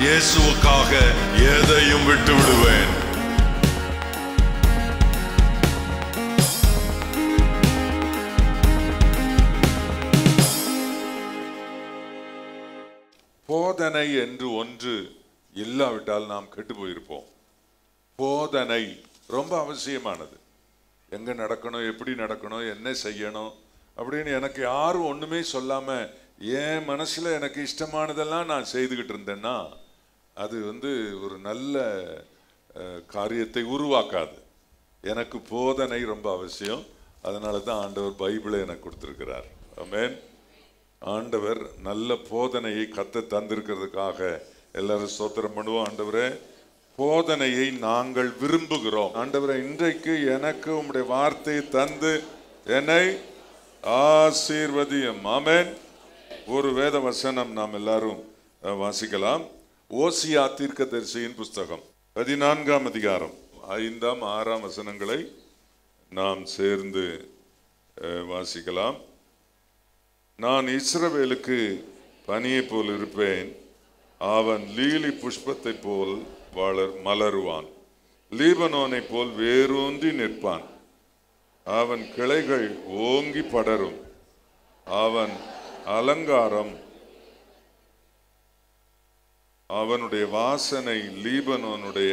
இயேசுவுக்காக எதையும் விட்டு விடுவேன். போதனை என்று ஒன்று இல்லாவிட்டால் நாம் கெட்டு போயிருப்போம். போதனை ரொம்ப அவசியமானது. எங்க நடக்கணும், எப்படி நடக்கணும், என்ன செய்யணும் அப்படின்னு எனக்கு யாரும் ஒண்ணுமே சொல்லாம என் மனசுல எனக்கு இஷ்டமானதெல்லாம் நான் செய்துகிட்டு இருந்தேன்னா அது ஒரு நல்ல காரியத்தை உருவாக்காது. எனக்கு போதனை ரொம்ப அவசியம். அதனால தான் ஆண்டவர் பைபிளை எனக்கு கொடுத்திருக்கிறார். ஆமென். ஆண்டவர் நல்ல போதனையை கத்த தந்திருக்கிறதுக்காக எல்லாரும் ஸ்தோத்திரம் பண்ணுவோம். ஆண்டவரே, போதனையை நாங்கள் விரும்புகிறோம். ஆண்டவரே, இன்றைக்கு எனக்கு உம்முடைய வார்த்தையை தந்து என்னை ஆசீர்வதியும். ஆமென். ஒரு வேத வசனம் நாம் எல்லாரும் வாசிக்கலாம். ஓசியா தீர்க்கதரிசியின் புஸ்தகம் 14ஆம் அதிகாரம் 5ஆம் 6ஆம் வசனங்களை நாம் சேர்ந்து வாசிக்கலாம். நான் இஸ்ரவேலுக்கு பனியை போல் இருப்பேன், அவன் லீலி புஷ்பத்தை போல் மலருவான், லீபனோனை போல் வேரூன்றி நிற்பான், அவன் கிளைகள் ஓங்கி படரும், அவன் அலங்காரம் அவனுடைய வாசனை லீபனோனுடைய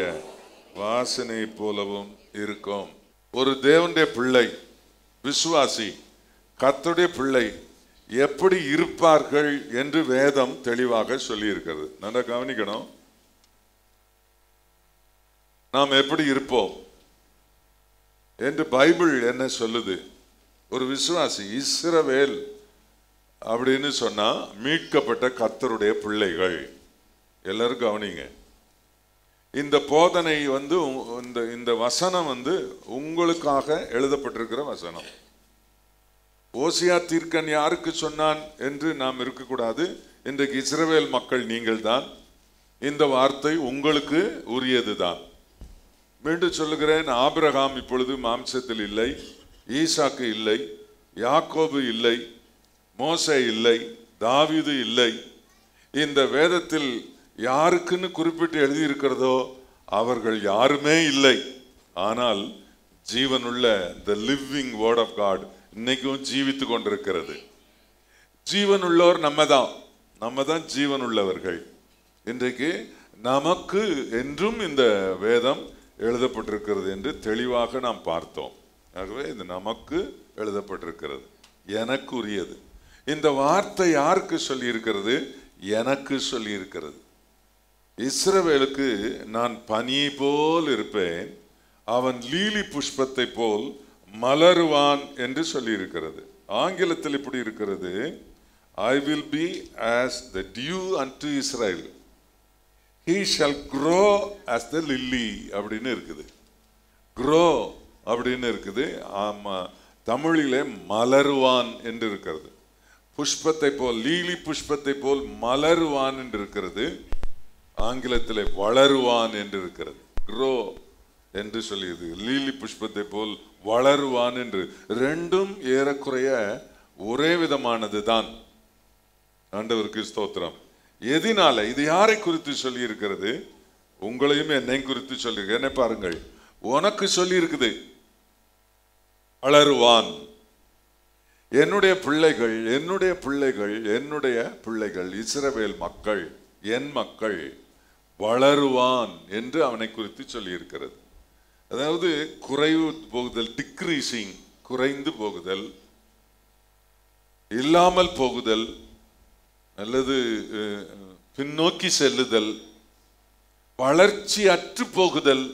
வாசனை போலவும் இருக்கும். ஒரு தேவனுடைய பிள்ளை, விசுவாசி, கர்த்தருடைய பிள்ளை எப்படி இருப்பார்கள் என்று வேதம் தெளிவாக சொல்லி இருக்கிறது. நல்லா கவனிக்கணும். நாம் எப்படி இருப்போம் என்று பைபிள் என்ன சொல்லுது? ஒரு விசுவாசி, இஸ்ரவேல் அப்படின்னு சொன்னா மீட்கப்பட்ட கர்த்தருடைய பிள்ளைகள். எல்லாரும் கவனிங்க. இந்த போதனை இந்த வசனம் உங்களுக்காக எழுதப்பட்டிருக்கிற வசனம். ஓசியா தீர்க்கன் யாருக்கு சொன்னான் என்று நாம் இருக்கக்கூடாது. இன்றைக்கு இஸ்ரவேல் மக்கள் நீங்கள் தான். இந்த வார்த்தை உங்களுக்கு உரியதுதான். மீண்டும் சொல்லுகிறேன், ஆபிரகாம் இப்பொழுது மாம்சத்தில் இல்லை, ஈசாக்கு இல்லை, யாக்கோபு இல்லை, மோசே இல்லை, தாவீது இல்லை. இந்த வேதத்தில் யாருக்குன்னு குறிப்பிட்டு எழுதியிருக்கிறதோ அவர்கள் யாருமே இல்லை. ஆனால் ஜீவனுள்ள the living word of God இன்னைக்கும் ஜீவித்து கொண்டிருக்கிறது. ஜீவனுள்ளோர் நம்ம தான் ஜீவனுள்ளவர்கள். இன்றைக்கு நமக்கு என்றும் இந்த வேதம் எழுதப்பட்டிருக்கிறது என்று தெளிவாக நாம் பார்த்தோம். ஆகவே இது நமக்கு எழுதப்பட்டிருக்கிறது, எனக்கு உரியது. இந்த வார்த்தை யாருக்கு சொல்லி இருக்கிறது? எனக்கு சொல்லி இருக்கிறது. இஸ்ரவேலுக்கு நான் பனியை போல் இருப்பேன், அவன் லீலி புஷ்பத்தை போல் மலருவான் என்று சொல்லி இருக்கிறது. ஆங்கிலத்தில் இப்படி இருக்கிறது, I will be as the dew unto Israel, he shall grow as the lily அப்படின்னு இருக்குது. grow அப்படின்னு இருக்குது. ஆமா, தமிழிலே மலருவான் என்று இருக்கிறது. புஷ்பத்தை போல், லீலி புஷ்பத்தை போல் மலருவான் என்று இருக்கிறது. ஆங்கிலத்திலே வளருவான் என்று இருக்கிறது. grow என்று சொல்லியது, லீலி புஷ்பத்தை போல் வளருவான் என்று. ரெண்டும் ஏறக்குறைய ஒரே விதமானது தான். ஆண்டவருக்கு ஸ்தோத்திரம். எதினால? இது யாரை குறித்து சொல்லி இருக்கிறது? உங்களையும் என்னையும் குறித்து சொல்லி. என்ன பாருங்கள், உனக்கு சொல்லி இருக்குது வளருவான். என்னுடைய பிள்ளைகள், என்னுடைய பிள்ளைகள், என்னுடைய பிள்ளைகள், இஸ்ரவேல் மக்கள், என் மக்கள் வளருவான் என்று அவனை குறித்து சொல்லி இருக்கிறது. அதாவது குறைவு போகுதல், டிக்ரீசிங், குறைந்து போகுதல், இல்லாமல் போகுதல், அல்லது பின்னோக்கி செல்லுதல், வளர்ச்சி அற்று போகுதல்,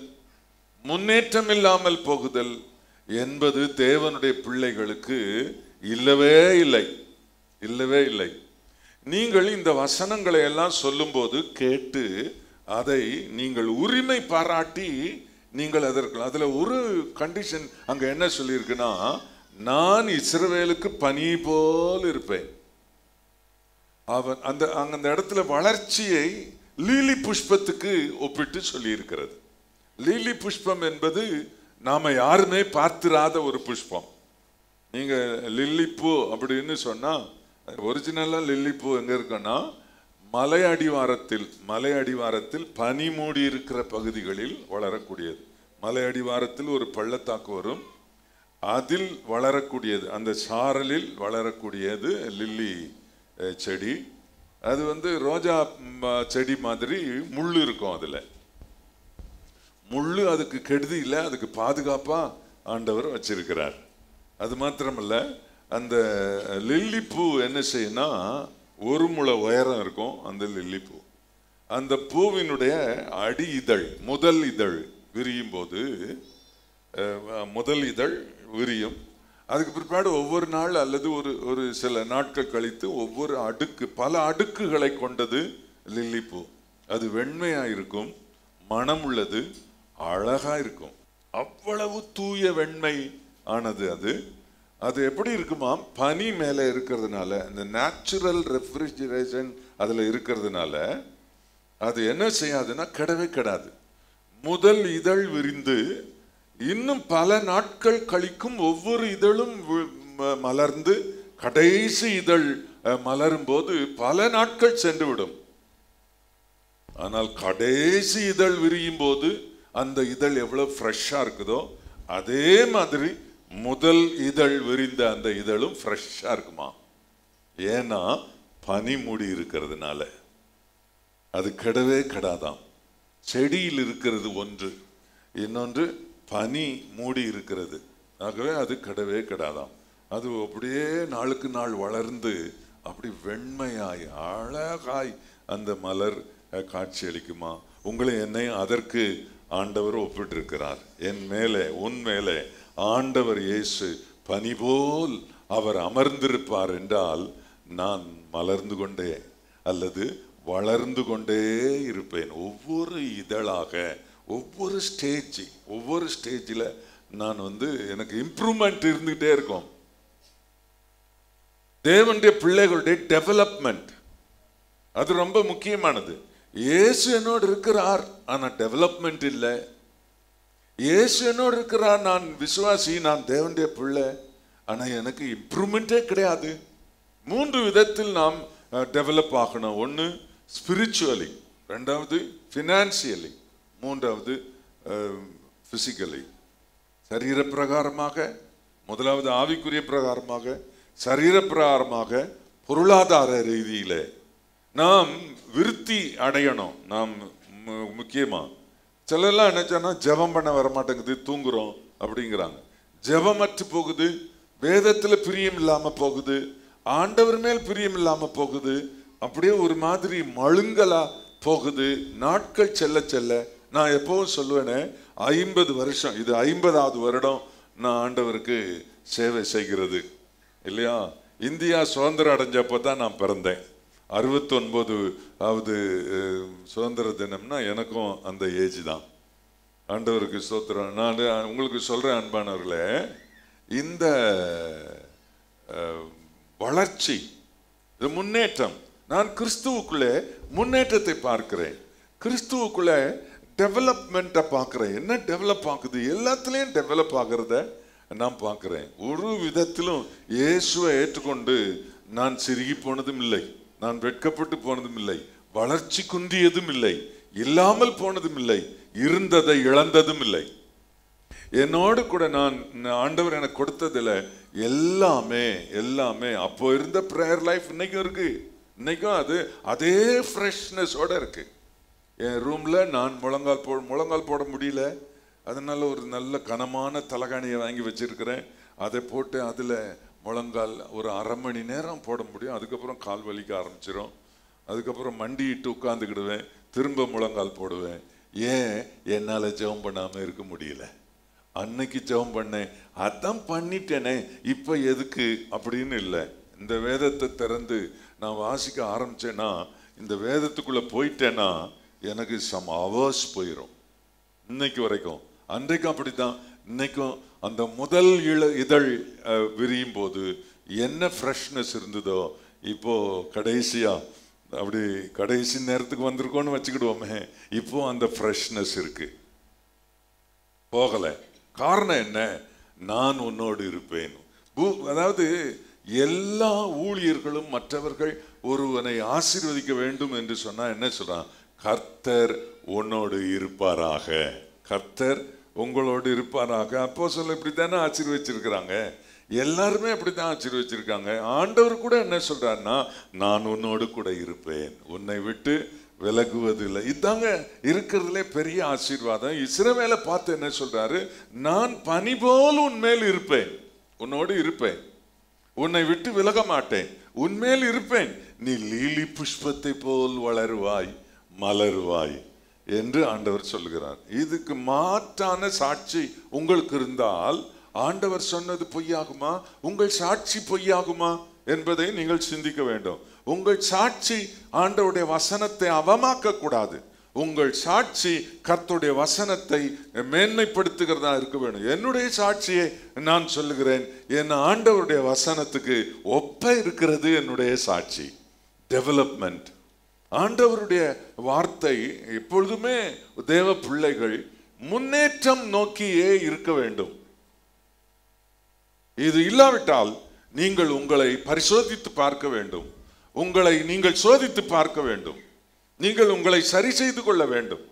முன்னேற்றம் இல்லாமல் போகுதல் என்பது தேவனுடைய பிள்ளைகளுக்கு இல்லவே இல்லை, இல்லவே இல்லை. நீங்கள் இந்த வசனங்களை எல்லாம் சொல்லும் போது கேட்டு அதை நீங்கள் உரிமை பாராட்டி நீங்கள் அதுல ஒரு கண்டிஷன் அங்க என்ன சொல்லியிருக்குன்னா, நான் இஸ்ரவேலுக்கு பனி போல் இருப்பேன். அவன் அந்த இடத்துல வளர்ச்சியை லீலி புஷ்பத்துக்கு ஒப்பிட்டு சொல்லி இருக்கிறது. லீலி புஷ்பம் என்பது நாம யாருமே பார்த்திராத ஒரு புஷ்பம். நீங்க லில்லி பூ அப்படின்னு சொன்னா, ஒரிஜினலா லில்லி பூ எங்க இருக்குன்னா மலை அடிவாரத்தில் பனி மூடி இருக்கிற பகுதிகளில் வளரக்கூடியது. மலை அடிவாரத்தில் ஒரு பள்ளத்தாக்கு வரும், அதில் வளரக்கூடியது, அந்த சாரலில் வளரக்கூடியது லில்லி செடி. அது ரோஜா செடி மாதிரி முள்ளு இருக்கும். அதுல முள்ளு அதுக்கு கெடுதி இல்லை, அதுக்கு பாதுகாப்பா ஆண்டவர் வச்சிருக்கிறார். அது மாத்திரமல்ல, அந்த லில்லி பூ என்ன செய்யும்னா ஒரு முளை உயரம் இருக்கும். அந்த லில்லி பூ, அந்த பூவினுடைய அடி இதழ், முதல் இதழ் விரியும் போது, முதல் இதழ் விரியும். அதுக்கு பிற்பாடு ஒவ்வொரு நாள் அல்லது ஒரு சில நாட்கள் கழித்து ஒவ்வொரு அடுக்கு, பல அடுக்குகளை கொண்டது லில்லி பூ. அது வெண்மையா இருக்கும், மனம் உள்ளது, அழகா இருக்கும். அவ்வளவு தூய வெண்மை ஆனது அது. அது எப்படி இருக்குமா, பனி மேலே இருக்கிறதுனால, இந்த நேச்சுரல் ரெஃப்ரிஜரேஷன் அதுல இருக்கிறதுனால அது என்ன செய்யாதுன்னா கெடவே கெடாது. முதல் இதழ் விரிந்து இன்னும் பல நாட்கள் கழிக்கும், ஒவ்வொரு இதழும் மலர்ந்து கடைசி இதழ் மலரும் போது பல நாட்கள் சென்று விடும். ஆனால் கடைசி இதழ் விரியும் போது அந்த இதழ் எவ்வளவு ஃப்ரெஷ்ஷா இருக்குதோ அதே மாதிரி முதல் இதழ் விரிந்த அந்த இதழும் ஃப்ரெஷ்ஷா இருக்குமா. ஏன்னா பனி மூடி இருக்கிறதுனால. அது கெடவே கெடாதாம். செடியில் இருக்கிறது ஒன்று, இன்னொன்று பனி மூடி இருக்கிறது. ஆகவே அது கெடவே கெடாதாம். அது அப்படியே நாளுக்கு நாள் வளர்ந்து அப்படி வெண்மையாய் அழகாய் அந்த மலர் காட்சி அளிக்குமா. உங்களை என்னை அதற்கு ஆண்டவர் ஒப்பிட்டு இருக்கிறார். என் மேலே, உன் மேலே ஆண்டவர் இயேசு பனி போல் அவர் அமர்ந்திருப்பார் என்றால் நான் மலர்ந்து கொண்டே அல்லது வளர்ந்து கொண்டே இருப்பேன். ஒவ்வொரு இதழாக, ஒவ்வொரு ஸ்டேஜில் நான் எனக்கு இம்ப்ரூவ்மெண்ட் இருந்துகிட்டே இருக்கும். தேவனுடைய பிள்ளைகளுடைய டெவலப்மெண்ட் அது ரொம்ப முக்கியமானது. இயேசு என்னோடு இருக்கிறார், ஆனா டெவலப்மெண்ட் இல்லை. இயேசு என்னோடு இருக்கிறார், நான் விசுவாசி, நான் தேவனுடைய பிள்ளை, ஆனா எனக்கு இம்ப்ரூவ்மெண்டே கிடையாது. 3 விதத்தில் நாம் டெவலப் ஆகணும். ஒன்று ஸ்பிரிச்சுவலி, ரெண்டாவது ஃபினான்சியலி, மூன்றாவது பிசிக்கலி. சரீர பிரகாரமாக, முதலாவது ஆவிக்குரிய பிரகாரமாக, சரீர பிரகாரமாக, பொருளாதார ரீதியில நாம் விருத்தி அடையணும். நாம் முக்கியமா சிலர்லாம் நினைச்சோன்னா ஜெபம் பண்ண வரமாட்டேங்குது, தூங்குறோம் அப்படிங்கிறாங்க. ஜெபமற்று போகுது, வேதத்துல பிரியம் இல்லாம போகுது, ஆண்டவர் மேல் பிரியம் இல்லாம போகுது, அப்படியே ஒரு மாதிரி மழுங்கலா போகுது. நாட்கள் செல்ல செல்ல, நான் எப்பவும் சொல்லுவேனே, 50 வருஷம், இது 50வது வருடம் நான் ஆண்டவருக்கு சேவை செய்கிறது இல்லையா. இந்தியா சுதந்திரம் அடைஞ்சப்போ தான் நான் பிறந்தேன். 69வது சுதந்திர தினம்னா எனக்கும் அந்த ஏஜ் தான். ஆண்டவருக்கு ஸ்தோத்திரம். நான் உங்களுக்கு சொல்றேன் அன்பானவர்களே, இந்த வளர்ச்சி, இது முன்னேற்றம், நான் கிறிஸ்துவுக்குள்ளே முன்னேற்றத்தை பார்க்கிறேன், கிறிஸ்துவுக்குள்ளே டெவலப்மெண்ட்டை பார்க்கிறேன். என்ன டெவலப் ஆகுது, எல்லாத்துலேயும் டெவலப் ஆகிறத நான் பார்க்கிறேன். ஒரு விதத்திலும் இயேசுவை ஏற்றுக்கொண்டு நான் சிறுகி போனதும் இல்லை, நான் வெட்கப்பட்டு போனதும் இல்லை, வளர்ச்சி குன்றியதும் இல்லை, இல்லாமல் போனதும் இல்லை, இருந்ததை இழந்ததும் இல்லை. என்னோடு கூட நான் ஆண்டவர் எனக்கு கொடுத்ததுல எல்லாமே எல்லாமே அப்போ இருந்த பிரேயர் லைஃப் இன்னைக்கும் இருக்கு. இன்னைக்கும் அது அதே ஃப்ரெஷ்னஸோட இருக்கு. என் ரூம்ல நான் முழங்கால் போட முடியல, அதனால ஒரு நல்ல கனமான தலகாணியை வாங்கி வச்சிருக்கிறேன். அதை போட்டு அதில் முழங்கால் ஒரு 1/2 மணி நேரம் போட முடியும். அதுக்கப்புறம் கால் வலிக்க ஆரம்பிச்சிடும். அதுக்கப்புறம் மண்டிட்டு உட்காந்துக்கிடுவேன், திரும்ப முழங்கால் போடுவேன். ஏன், என்னால் ஜெபம் பண்ணாமல் இருக்க முடியல. அன்னைக்கு ஜெபம் பண்ணேன், அதான் பண்ணிட்டேனே, இப்போ எதுக்கு அப்படின்னு இல்லை. இந்த வேதத்தை திறந்து நான் வாசிக்க ஆரம்பிச்சேன்னா, இந்த வேதத்துக்குள்ளே போயிட்டேன்னா எனக்கு சம் அவர்ஸ் போயிடும். இன்னைக்கு வரைக்கும், அன்றைக்கும் அப்படித்தான், இன்னைக்கும் அந்த முதல் இதழ் விரியும் போது என்ன ஃப்ரெஷ்னஸ் இருந்ததோ இப்போ கடைசியா அப்படி கடைசி நேரத்துக்கு வந்திருக்கோன்னு வச்சுக்கிடுவோமே, இப்போ அந்த ஃப்ரெஷ்னஸ் இருக்கு, போகல. காரணம் என்ன, நான் உன்னோடு இருப்பேன். அதாவது எல்லா ஊழியர்களும் மற்றவர்கள் ஒருவனை ஆசீர்வதிக்க வேண்டும் என்று சொன்னா என்ன சொல்றான்? கர்த்தர் உன்னோடு இருப்பாராக, கர்த்தர் உங்களோடு இருப்பாராக. அப்போஸ்தலர் இப்படித்தானே ஆசீர்வதிச்சிருக்கிறாங்க, எல்லாருமே அப்படித்தான் ஆசீர்வதிச்சிருக்காங்க. ஆண்டவர் கூட என்ன சொல்றாருன்னா, நான் உன்னோடு கூட இருப்பேன், உன்னை விட்டு விலகுவதில்லை. இதாங்க இருக்கிறதுலே பெரிய ஆசீர்வாதம். இஸ்ரவேலை பார்த்து என்ன சொல்றாரு? நான் பனி போல் உன்மேல் இருப்பேன், உன்னோடு இருப்பேன், உன்னை விட்டு விலக மாட்டேன், உன்மேல் இருப்பேன், நீ லீலி புஷ்பத்தை போல் வளருவாய், மலருவாய் என்று ஆண்டவர் சொல்கிறார். இதுக்கு மாற்றான சாட்சி உங்களுக்கு இருந்தால் ஆண்டவர் சொன்னது பொய்யாகுமா? உங்கள் சாட்சி பொய்யாகுமா என்பதை நீங்கள் சிந்திக்க வேண்டும். உங்கள் சாட்சி ஆண்டவருடைய வசனத்தை அவமாக்க கூடாது. உங்கள் சாட்சி கர்த்தருடைய வசனத்தை மேன்மைப்படுத்துகிறதா இருக்க வேண்டும். என்னுடைய சாட்சியை நான் சொல்லுகிறேன், என் ஆண்டவருடைய வசனத்துக்கு ஒப்ப இருக்கிறது என்னுடைய சாட்சி. டெவலப்மெண்ட். ஆண்டவருடைய வார்த்தை எப்பொழுதுமே தேவ பிள்ளைகள் முன்னேற்றம் நோக்கியே இருக்க வேண்டும். இது இல்லாவிட்டால் நீங்கள் உங்களை பரிசோதித்து பார்க்க வேண்டும், உங்களை நீங்கள் சோதித்து பார்க்க வேண்டும், நீங்கள் உங்களை சரி செய்து கொள்ள வேண்டும்.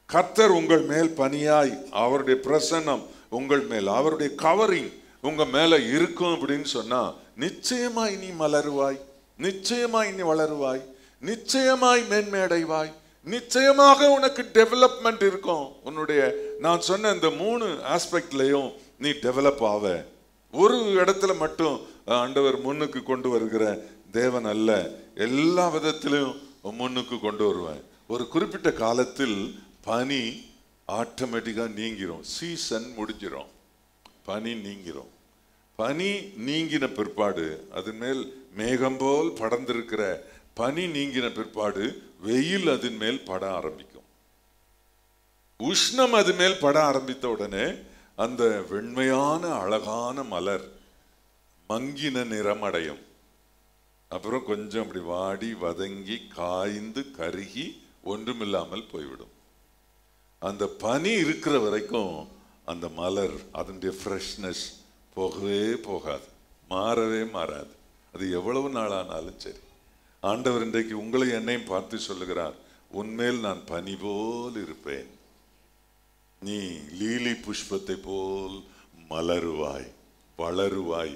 கர்த்தர் உங்கள் மேல் பனியாய் அவருடைய பிரசன்னம் உங்கள் மேல், அவருடைய கவரிங் உங்க மேல இருக்கும் அப்படின்னு சொன்னா நிச்சயமாய் நீ மலருவாய், நிச்சயமாய் நீ வளருவாய், நிச்சயமாய் மேன்மையடைவாய், நிச்சயமாக உனக்கு டெவலப்மெண்ட் இருக்கும். உன்னுடைய நான் சொன்ன இந்த 3 ஆஸ்பெக்ட்லையும் நீ டெவலப் ஆவ. ஒரு இடத்துல மட்டும் ஆண்டவர் முன்னுக்கு கொண்டு வருகிற தேவன் அல்ல, எல்லா விதத்திலும் முன்னுக்கு கொண்டு வருவேன். ஒரு குறிப்பிட்ட காலத்தில் பனி ஆட்டோமேட்டிக்கா நீங்கிரும், சீசன் முடிஞ்சிடும், பனி நீங்கிரும். பனி நீங்கின பிற்பாடு அதன் மேல் மேகம் போல் படர்ந்திருக்கிற பனி நீங்கின பிற்பாடு வெயில் அதன் மேல் பட ஆரம்பிக்கும். உஷ்ணம் அது மேல் பட ஆரம்பித்த உடனே அந்த வெண்மையான அழகான மலர் மங்கின நிறம் அடையும். அப்புறம் கொஞ்சம் அப்படி வாடி வதங்கி காய்ந்து கருகி ஒன்றுமில்லாமல் போய்விடும். அந்த பனி இருக்கிற வரைக்கும் அந்த மலர் அதனுடைய ஃப்ரெஷ்னஸ் போகவே போகாது, மாறவே மாறாது. அது எவ்வளவு நாளானாலும் சரி. ஆண்டவர் இன்றைக்கு உங்களை என்னையும் பார்த்து சொல்லுகிறார், உன்மேல் நான் பனி போல் இருப்பேன், நீ லீலி புஷ்பத்தை போல் மலருவாய், வளருவாய்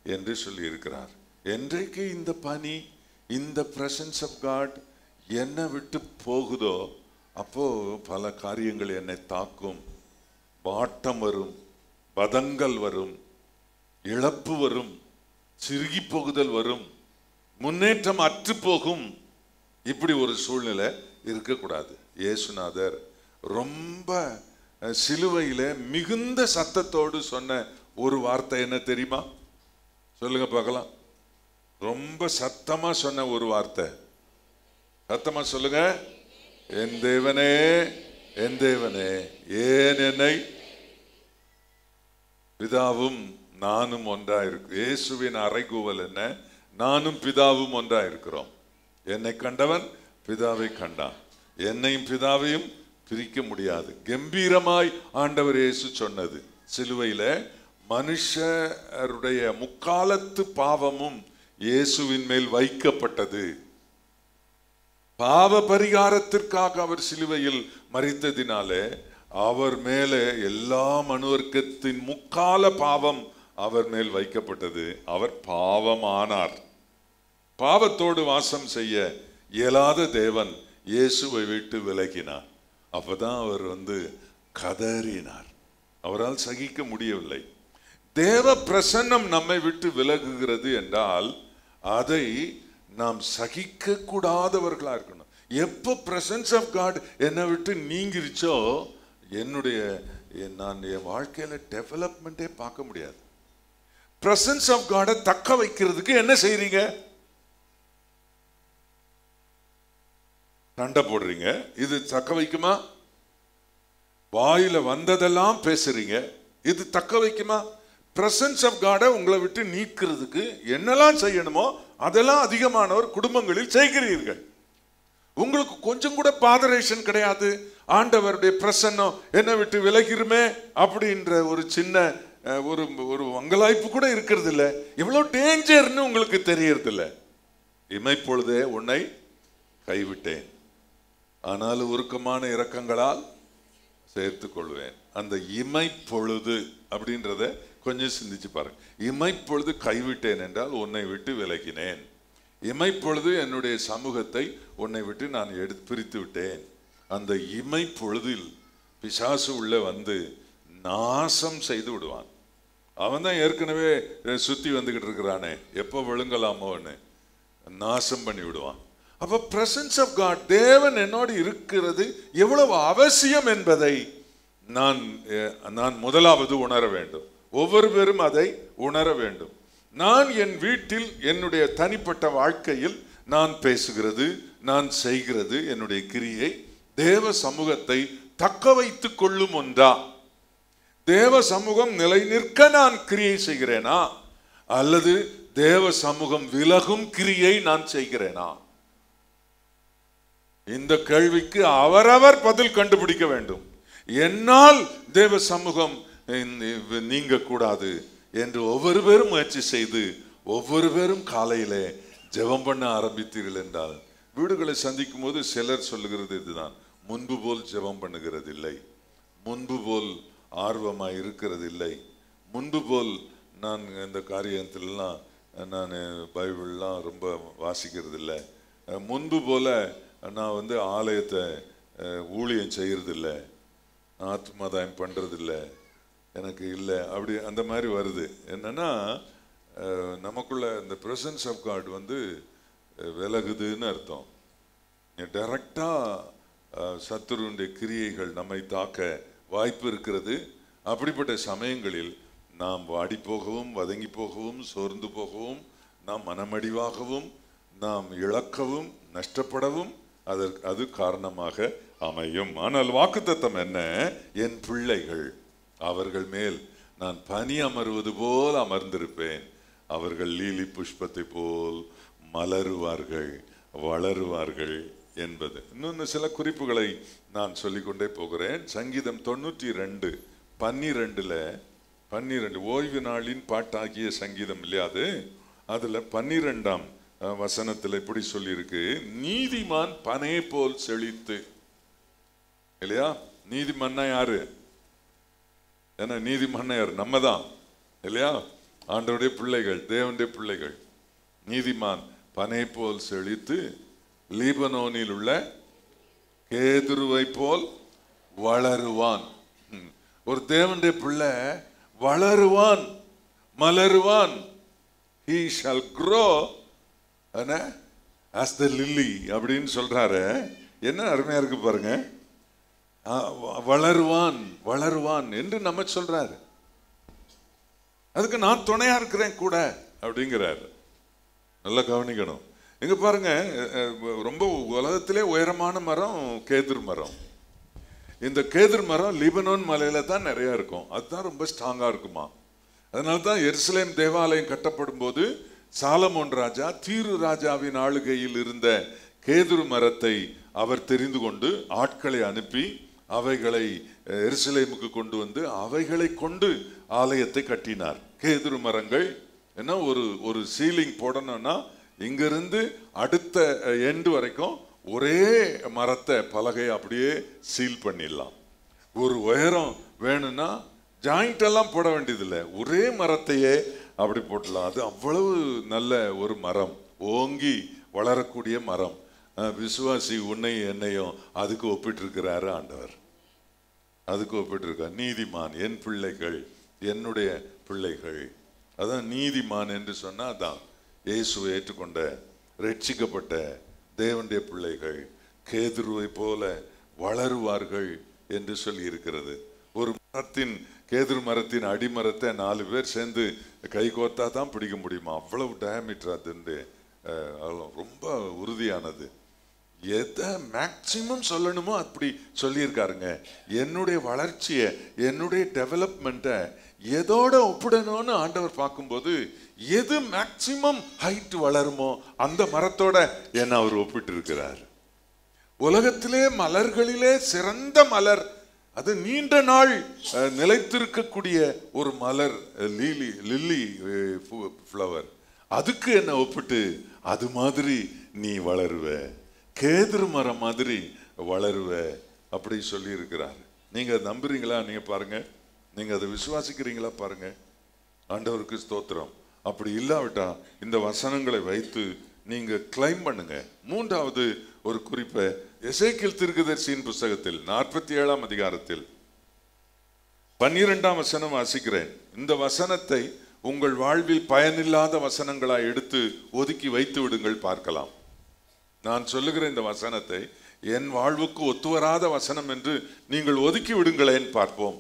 என்று சொல்லி இருக்கிறார். என்றைக்கு இந்த பனி, இந்த பிரசன்ஸ் ஆஃப் காட் என்னை விட்டு போகுதோ அப்போ பல காரியங்கள் என்னை தாக்கும். வாட்டம் வரும், பதங்கள் வரும், இழப்பு வரும், சிறுகி போகுதல் வரும், முன்னேற்றம் அற்று போகும். இப்படி ஒரு சூழ்நிலை இருக்கக்கூடாது. இயேசுநாதர் ரொம்ப சிலுவையில மிகுந்த சத்தத்தோடு சொன்ன ஒரு வார்த்தை என்ன தெரியுமா? சொல்லுங்க பார்க்கலாம். ரொம்ப சத்தமா சொன்ன ஒரு வார்த்தை, சத்தமா சொல்லுங்க. என் தேவனே, என் தேவனே, ஏன் என்னை, பிதாவும் நானும் ஒன்றா இருக்கு. இயேசுவின் அறைகூவல் என்ன? நானும் பிதாவும் ஒன்றா இருக்கிறோம். என்னை கண்டவன் பிதாவை கண்டான், என்னையும் பிதாவையும் பிரிக்க முடியாது. கம்பீரமாய் ஆண்டவர் இயேசு சொன்னது. சிலுவையில மனுஷருடைய முக்காலத்து பாவமும் இயேசுவின் மேல் வைக்கப்பட்டது. பாவ பரிகாரத்திற்காக அவர் சிலுவையில் மரித்ததினாலே அவர் மேலே எல்லா மனுவர்க்கத்தின் முக்கால பாவம் அவர் மேல் வைக்கப்பட்டது. அவர் பாவமானார். பாவத்தோடு வாசம் செய்ய இயலாத தேவன் இயேசுவை விட்டு விலகினார். அப்பதான் அவர் கதறினார். அவரால் சகிக்க முடியவில்லை. தேவ பிரசன்னம் நம்மை விட்டு விலகுகிறது என்றால் அதை நாம் சகிக்க கூடாதவர்களா இருக்கணும். எப்போ பிரசன்ஸ் ஆஃப் காட் என்னை விட்டு நீங்கிருச்சோ நான் என் வாழ்க்கையில டெவலப்மெண்டே பார்க்க முடியாது. பிரசன்ஸ் ஆஃப் காடை தக்க வைக்கிறதுக்கு என்ன செய்றீங்க? சண்டை போடுறீங்க. இது தக்க வைக்குமா? வாயில வந்ததெல்லாம் பேசுறீங்க, இது தக்க வைக்குமா? பிரசன்ஸ் ஆஃப் காடை உங்களை விட்டு நீக்கிறதுக்கு என்னெல்லாம் செய்யணுமோ அதெல்லாம் அதிகமானவர் குடும்பங்களில் செய்கிறீர்கள். உங்களுக்கு கொஞ்சம் கூட பாதரேஷன் கிடையாது. ஆண்டவருடைய பிரசன்னம் என்னை விட்டு விலகிருமே அப்படின்ற ஒரு சின்ன ஒரு அங்கலாய்ப்பு கூட இருக்கிறது இல்லை. எவ்வளவு டேஞ்சர்னு உங்களுக்கு தெரியறது இல்லை. இமைப்பொழுதே உன்னை கைவிட்டேன், ஆனால் உருக்கமான இரக்கங்களால் சேர்த்துக் கொள்வேன். அந்த இமைப்பொழுது அப்படின்றத கொஞ்சம் சிந்திச்சு பாருங்க. இமைப்பொழுது கைவிட்டேன் என்றால் உன்னை விட்டு விலகினேன். இமைப்பொழுது என்னுடைய சமூகத்தை உன்னை விட்டு நான் பிரித்து விட்டேன். அந்த இமைப்பொழுதில் பிசாசு உள்ள வந்து நாசம் செய்து விடுவான். அவன் தான் ஏற்கனவே சுத்தி வந்துகிட்டு இருக்கிறானே, எப்போ விழுங்கலாமோன்னு நாசம் பண்ணி விடுவான். அப்ப பிரசன்ஸ் ஆஃப் காட், தேவன் என்னோடு இருக்கிறது எவ்வளவு அவசியம் என்பதை நான் முதலாவது உணர வேண்டும். ஒவ்வொரு பேரும் அதை உணர வேண்டும். நான் என் வீட்டில் என்னுடைய தனிப்பட்ட வாழ்க்கையில் நான் பேசுகிறது, நான் செய்கிறது, என்னுடைய கிரியை தேவ சமூகத்தை தக்க வைத்துக் கொள்ளும் ஒன்றா? தேவ சமூகம் நிலை நிற்க நான் கிரியை செய்கிறேனா, அல்லது தேவ சமூகம் விலகும் கிரியை நான் செய்கிறேனா? இந்த கேள்விக்கு அவரவர் பதில் கண்டுபிடிக்க வேண்டும். என்னால் தேவ சமூகம் நீங்க கூடாது என்று ஒவ்வொரு பேரும் முயற்சி செய்து ஒவ்வொரு பேரும் காலையிலே ஜெபம் பண்ண ஆரம்பித்தீர்கள் என்றால், வீடுகளை சந்திக்கும் போது சிலர் சொல்லுகிறது இதுதான், முன்பு போல் ஜெபம் பண்ணுகிறது இல்லை, முன்பு போல் ஆர்வமாக இருக்கிறது இல்லை, முன்பு போல் நான் இந்த காரியத்திலலாம் நான் பைபிள்லாம் ரொம்ப வாசிக்கிறது இல்லை, முன்பு போல நான் ஆலயத்தை ஊழியம் செய்யறதில்லை, ஆத்மாதாயம் பண்ணுறதில்லை, எனக்கு இல்லை, அப்படி அந்த மாதிரி வருது. என்னன்னா நமக்குள்ள இந்த பிரசன்ஸ் ஆஃப் காட் விலகுதுன்னு அர்த்தம். டைரக்டாக சத்துருடைய கிரியைகள் நம்மை தாக்க வாய்ப்பு இருக்கிறது. அப்படிப்பட்ட சமயங்களில் நாம் வாடி போகவும், வதங்கி போகவும், சோர்ந்து போகவும், நாம் மனமடிவாகவும், நாம் இழக்கவும், நஷ்டப்படவும் அது காரணமாக அமையும். ஆனால் வாக்குத்தத்தம் என்ன? என் பிள்ளைகள், அவர்கள் மேல் நான் பனி அமர்வது போல் அமர்ந்திருப்பேன், அவர்கள் லீலி புஷ்பத்தை போல் மலருவார்கள், வளருவார்கள் என்பது. இன்னொன்று சில குறிப்புகளை நான் சொல்லிக்கொண்டே போகிறேன். சங்கீதம் 92:12 ஓய்வு நாளின் பாட்டாகிய சங்கீதம் இல்லையா அது? அதுல 12ஆம் வசனத்தில் இப்படி சொல்லியிருக்கு, நீதிமான் பனை போல் செழித்து. இல்லையா? நீதிமன்னா யாரு? ஏன்னா நீதிமன்னா யாரு? நம்ம தான் இல்லையா? ஆண்டவருடைய பிள்ளைகள், தேவனுடைய பிள்ளைகள். நீதிமான் பனை போல் செழித்து லீபனோனில் உள்ள கேதுருவை போல் வளருவான். ஒரு தேவனுடைய பிள்ளை வளருவான், மலருவான். He shall grow as the lily அப்படின்னு சொல்றாரு. என்ன அருமையா இருக்கு பாருங்க. வளருவான், வளருவான் என்று நம்ம சொல்றாரு. அதுக்கு நான் துணையா இருக்கிறேன் கூட அப்படிங்கிறாரு. நல்லா கவனிக்கணும். இங்க பாருங்க, ரொம்ப உலகத்திலே உயரமான மரம் கேதுர் மரம். இந்த கேதுர் மரம் லிபனோன் மலையில தான் நிறைய இருக்கும். அதுதான் ரொம்ப ஸ்ட்ராங்கா இருக்குமா. அதனால தான் எருசலேம் தேவாலயம் கட்டப்படும் போது சாலமோன் ராஜா தீரு ராஜாவின் ஆளுகையில் இருந்த கேதுரு மரத்தை அவர் தெரிந்து கொண்டு ஆட்களை அனுப்பி அவைகளை எருசலேமுக்கு கொண்டு வந்து அவைகளை கொண்டு ஆலயத்தை கட்டினார். கேதுரு மரங்கள் என்ன, ஒரு சீலிங் போடணும்னா இங்கிருந்து அடுத்த எண்டு வரைக்கும் ஒரே மரத்தை பலகை அப்படியே சீல் பண்ணிடலாம். ஒரு உயரம் வேணும்னா ஜாயிண்ட் எல்லாம் போட வேண்டியதில்லை, ஒரே மரத்தையே அப்படி போட்டலாம். அது அவ்வளவு நல்ல ஒரு மரம், ஓங்கி வளரக்கூடிய மரம். விசுவாசி உன்னையும் என்னையும் அதுக்கு ஒப்பிட்டு இருக்கிறாரு ஆண்டவர், அதுக்கு ஒப்பிட்டு இருக்கார். நீதிமான் என் பிள்ளைகள், என்னுடைய பிள்ளைகள். அதான் நீதிமான் என்று சொன்னா அதான் இயேசுவை ஏற்றுக்கொண்ட ரட்சிக்கப்பட்ட தேவனுடைய பிள்ளைகள் கேதுருவை போல வளருவார்கள் என்று சொல்லி இருக்கிறது. ஒரு மரத்தின், கேதுரு மரத்தின் அடிமரத்தை 4 பேர் சேர்ந்து கை கோர்த்தா தான் பிடிக்க முடியுமா? அவ்வளவு டயாமீட்டர் அது, ரொம்ப உறுதியானது. எதை மேக்சிமம் சொல்லணுமோ அப்படி சொல்லியிருக்காருங்க. என்னுடைய வளர்ச்சியை, என்னுடைய டெவலப்மெண்ட்டை எதோட ஒப்பிடணும்னு ஆண்டவர் பார்க்கும்போது எது மேக்சிமம் ஹைட் வளருமோ அந்த மரத்தோட என்ன அவர் ஒப்பிட்டு இருக்கிறார். உலகத்திலே மலர்களிலே சிறந்த மலர், அது நீண்ட நாள் நிலைத்திருக்கக்கூடிய ஒரு மலர், லில்லி ஃப்ளவர். அதுக்கு என்ன ஒப்பிட்டு அது மாதிரி நீ வளருவ, கேதுரு மரம் மாதிரி வளருவ அப்படி சொல்லி இருக்கிறார். நீங்க நம்புறீங்களா? நீங்க பாருங்க, நீங்க அதை விசுவாசிக்கிறீங்களா பாருங்க. ஆண்டவருக்கு ஸ்தோத்திரம். அப்படி இல்லாவிட்டா இந்த வசனங்களை வைத்து நீங்க கிளைம் பண்ணுங்க. மூன்றாவது ஒரு குறிப்பை எசேக்கியேல் தீர்க்கதரிசியின் புஸ்தகத்தில் 47ஆம் அதிகாரத்தில் 12ஆம் வசனம் வாசிக்கிறேன். இந்த வசனத்தை உங்கள் வாழ்வில் பயனில்லாத வசனங்களாய் எடுத்து ஒதுக்கி வைத்து விடுங்கள், பார்க்கலாம். நான் சொல்லுகிற இந்த வசனத்தை என் வாழ்வுக்கு ஒத்துவராத வசனம் என்று நீங்கள் ஒதுக்கி விடுங்களேன், பார்ப்போம்.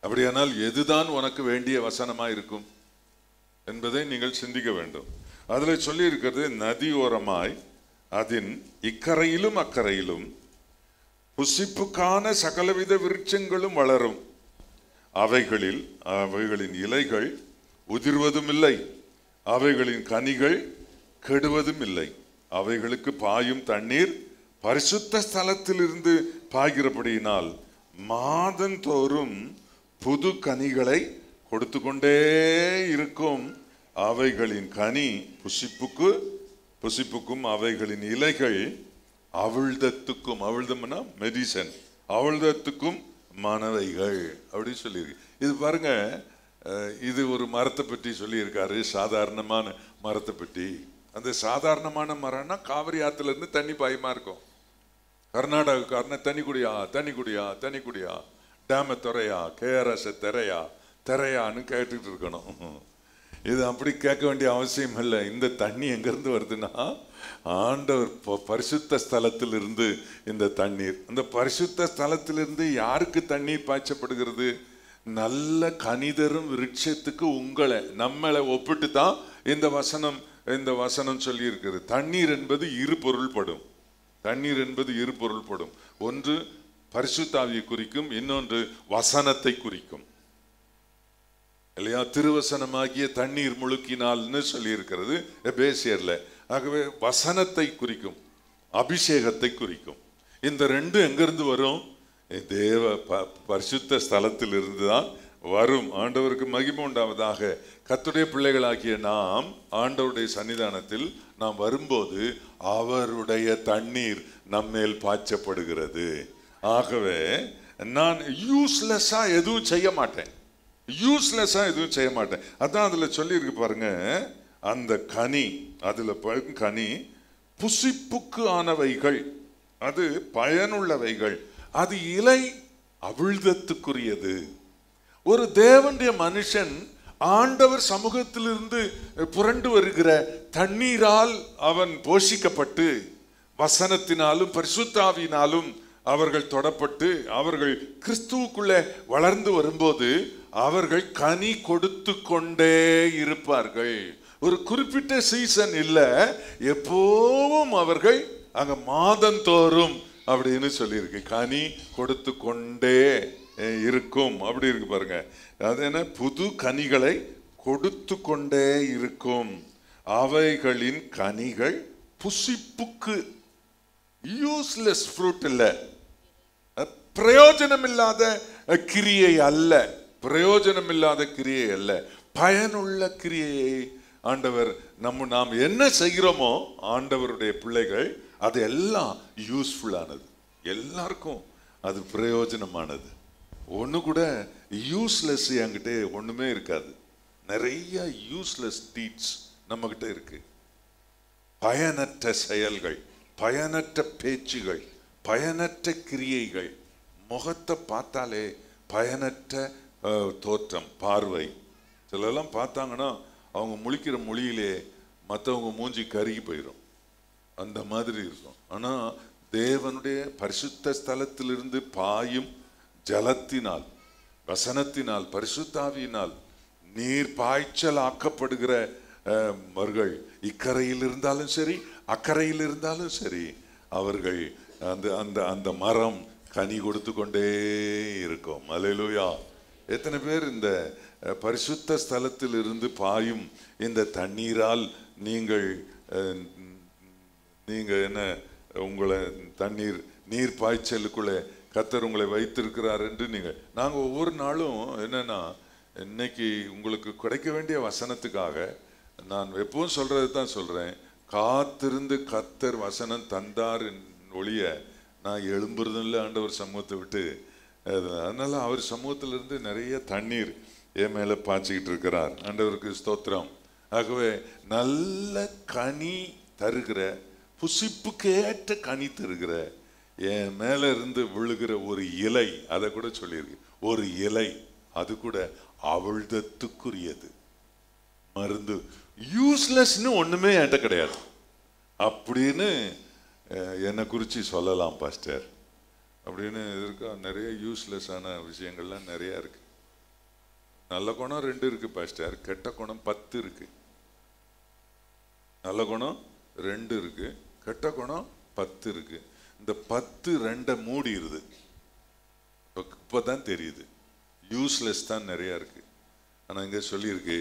அப்படியானால் எதுதான் உனக்கு வேண்டிய வசனமா இருக்கும் என்பதை நீங்கள் சிந்திக்க வேண்டும். அதுல சொல்லி இருக்கிறது, நதியோரமாய் அதன் இக்கரையிலும் அக்கரையிலும் புசிப்புக்கான சகலவித விருட்சங்களும் வளரும். அவைகளின் இலைகள் உதிர்வதும் இல்லை, அவைகளின் கனிகள் கெடுவதும் இல்லை. அவைகளுக்கு பாயும் தண்ணீர் பரிசுத்த ஸ்தலத்திலிருந்து பாய்கிறபடியினால் மாதந்தோறும் புது கனிகளை கொடுத்து கொண்டே இருக்கும். அவைகளின் கனி புசிப்புக்கும் அவைகளின் இலைகள் அவிழ்தத்துக்கும், அவிழ்தம்னா மெடிசன், அவிழ்தத்துக்கும் மனவைகள் அப்படி சொல்லியிருக்கு. இது பாருங்க, இது ஒரு மரத்தை பற்றி சொல்லியிருக்காரு, சாதாரணமான மரத்தை பற்றி. அந்த சாதாரணமான மரம்னா காவிரி ஆத்துல இருந்து தண்ணி பாயமா இருக்கும். கர்நாடகாக்காரன தண்ணி குடியா தண்ணி குடியா தண்ணி குடியா, டேம துறையா KRS திரையான்னு கேட்டுட்டு இருக்கணும். இது அப்படி கேட்க வேண்டிய அவசியம் இல்லை. இந்த தண்ணி எங்கிருந்து வருதுன்னா ஆண்டவர் பரிசுத்த ஸ்தலத்திலிருந்து இந்த தண்ணீர், அந்த பரிசுத்த ஸ்தலத்திலிருந்து யாருக்கு தண்ணீர் பாய்ச்சப்படுகிறது? நல்ல கனிதரும் விருட்சத்துக்கு நம்மளை ஒப்பிட்டு தான் இந்த வசனம் சொல்லி இருக்குது. தண்ணீர் என்பது இரு பொருள்படும். தண்ணீர் என்பது இரு பொருள்படும். ஒன்று பரிசுத்தாவியை குறிக்கும், இன்னொன்று வசனத்தை குறிக்கும் இல்லையா? திருவசனமாகிய தண்ணீர் முழுக்கினால்னு சொல்லி இருக்கிறது எபேசியர்ல. ஆகவே வசனத்தை குறிக்கும், அபிஷேகத்தை குறிக்கும். இந்த ரெண்டு எங்கிருந்து வரும்? தேவ பரிசுத்த ஸ்தலத்தில் இருந்து தான் வரும். ஆண்டவருக்கு மகிமை உண்டாவதாக. கர்த்தருடைய பிள்ளைகளாகிய நாம் ஆண்டவருடைய சன்னிதானத்தில் நாம் வரும்போது அவருடைய தண்ணீர் நம்மேல் பாய்ச்சப்படுகிறது. ஆகவே நான் யூஸ்லெஸ்ஸா எதுவும் செய்ய மாட்டேன், யூஸ்லெஸ்ஸா எதுவும் செய்ய மாட்டேன். அதான் அதுல சொல்லி இருக்கு பாருங்க, அந்த கனி, அதுல கனி புசிப்புக்கு ஆனவைகள், அது பயனுள்ளவைகள், அது இலை அவிழ்தத்துக்குரியது. ஒரு தேவனுடைய மனுஷன் ஆண்டவர் சமூகத்திலிருந்து புரண்டு வருகிற தண்ணீரால் அவன் போஷிக்கப்பட்டு, வசனத்தினாலும் பரிசுத்தாவினாலும் அவர்கள் தொடப்பட்டு அவர்கள் கிறிஸ்துவுக்குள்ளே வளர்ந்து வரும்போது அவர்கள் கனி கொடுத்து கொண்டே இருப்பார்கள். ஒரு குறிப்பிட்ட சீசன் இல்லை, எப்போவும் அவர்கள் அங்க மாதந்தோறும் அப்படின்னு சொல்லியிருக்கு, கனி கொடுத்து கொண்டே இருக்கும் அப்படி இருக்கு பாருங்க. அது என்ன? புது கனிகளை கொடுத்து கொண்டே இருக்கும். அவைகளின் கனிகள் புசிப்புக்கு, யூஸ்லெஸ் ஃப்ரூட் இல்ல, பிரயோஜனம் இல்லாத கிரியை அல்ல, பிரயோஜனம் இல்லாத கிரியை அல்ல, பயனுள்ள கிரியையை ஆண்டவர் நாம் என்ன செய்கிறோமோ ஆண்டவருடைய பிள்ளைகள் அது எல்லாம் யூஸ்ஃபுல்லானது, எல்லாருக்கும் அது பிரயோஜனமானது. ஒன்று கூட யூஸ்லெஸ் என்கிட்ட ஒண்ணுமே இருக்காது. நிறைய யூஸ்லெஸ் டீட்ஸ் நம்ம கிட்ட இருக்கு. பயனற்ற செயல்கள், பயனற்ற பேச்சுகள், பயனற்ற கிரியைகள், முகத்தை பார்த்தாலே பயனற்ற தோற்றம், பார்வை. சிலெல்லாம் பார்த்தாங்கன்னா அவங்க முழிக்கிற மொழியிலே மற்றவங்க மூஞ்சி கருகி போயிடும், அந்த மாதிரி இருக்கும். ஆனா தேவனுடைய பரிசுத்த ஸ்தலத்திலிருந்து பாயும் ஜலத்தினால், வசனத்தினால், பரிசுத்தாவியினால் நீர் பாய்ச்சல் ஆக்கப்படுகிறவர்கள் இக்கரையில் இருந்தாலும் சரி அக்கறையில் இருந்தாலும் சரி, அவர்கள் அந்த மரம் கனி கொடுத்து கொண்டே இருக்கும். அல்லேலூயா. எத்தனை பேர் இந்த பரிசுத்த ஸ்தலத்தில் இருந்து பாயும் இந்த தண்ணீரால் நீங்கள் என்ன உங்களை நீர் பாய்ச்சலுக்குள்ளே கர்த்தர் உங்களை வைத்திருக்கிறார் என்று நாங்கள் ஒவ்வொரு நாளும் என்னன்னா இன்னைக்கு உங்களுக்கு கிடைக்க வேண்டிய வசனத்துக்காக நான் எப்பவும் சொல்றது தான் சொல்றேன். காத்திருந்து கர்த்தர் வசனம் தந்தார் ஒழிய நான் எழும்புறதும் இல்லை ஆண்டவர் சமூகத்தை விட்டு. அதனால அவர் சமூகத்திலிருந்து நிறைய தண்ணீர் என் மேல பாய்ச்சிக்கிட்டு இருக்கிறார். ஆண்டவருக்கு ஸ்தோத்திரம். ஆகவே நல்ல கனி தருகிற, புசிப்புக்கேற்ற கனி தருகிற, என் மேல இருந்து விழுகிற ஒரு இலை, அதை கூட சொல்லியிருக்கு, ஒரு இலை, அது கூட அவிழ்தத்துக்குரியது. மருந்து யூஸ்லெஸ்ன்னு ஒண்ணுமே என்கிட்ட கிடையாது அப்படின்னு என்னை குறித்து சொல்லலாம் பாஸ்டர் அப்படின்னு இருக்கா. நிறைய யூஸ்லெஸ்ஸான விஷயங்கள்லாம் நிறையா இருக்கு. நல்ல குணம் 2 இருக்கு பாஸ்டர், கெட்ட குணம் 10 இருக்கு. நல்ல குணம் 2 இருக்கு, கெட்ட குணம் 10 இருக்கு. இந்த 10 2 மூடிடுது. இப்பதான் தெரியுது யூஸ்லெஸ் தான் நிறைய இருக்கு. ஆனா இங்க சொல்லியிருக்கு,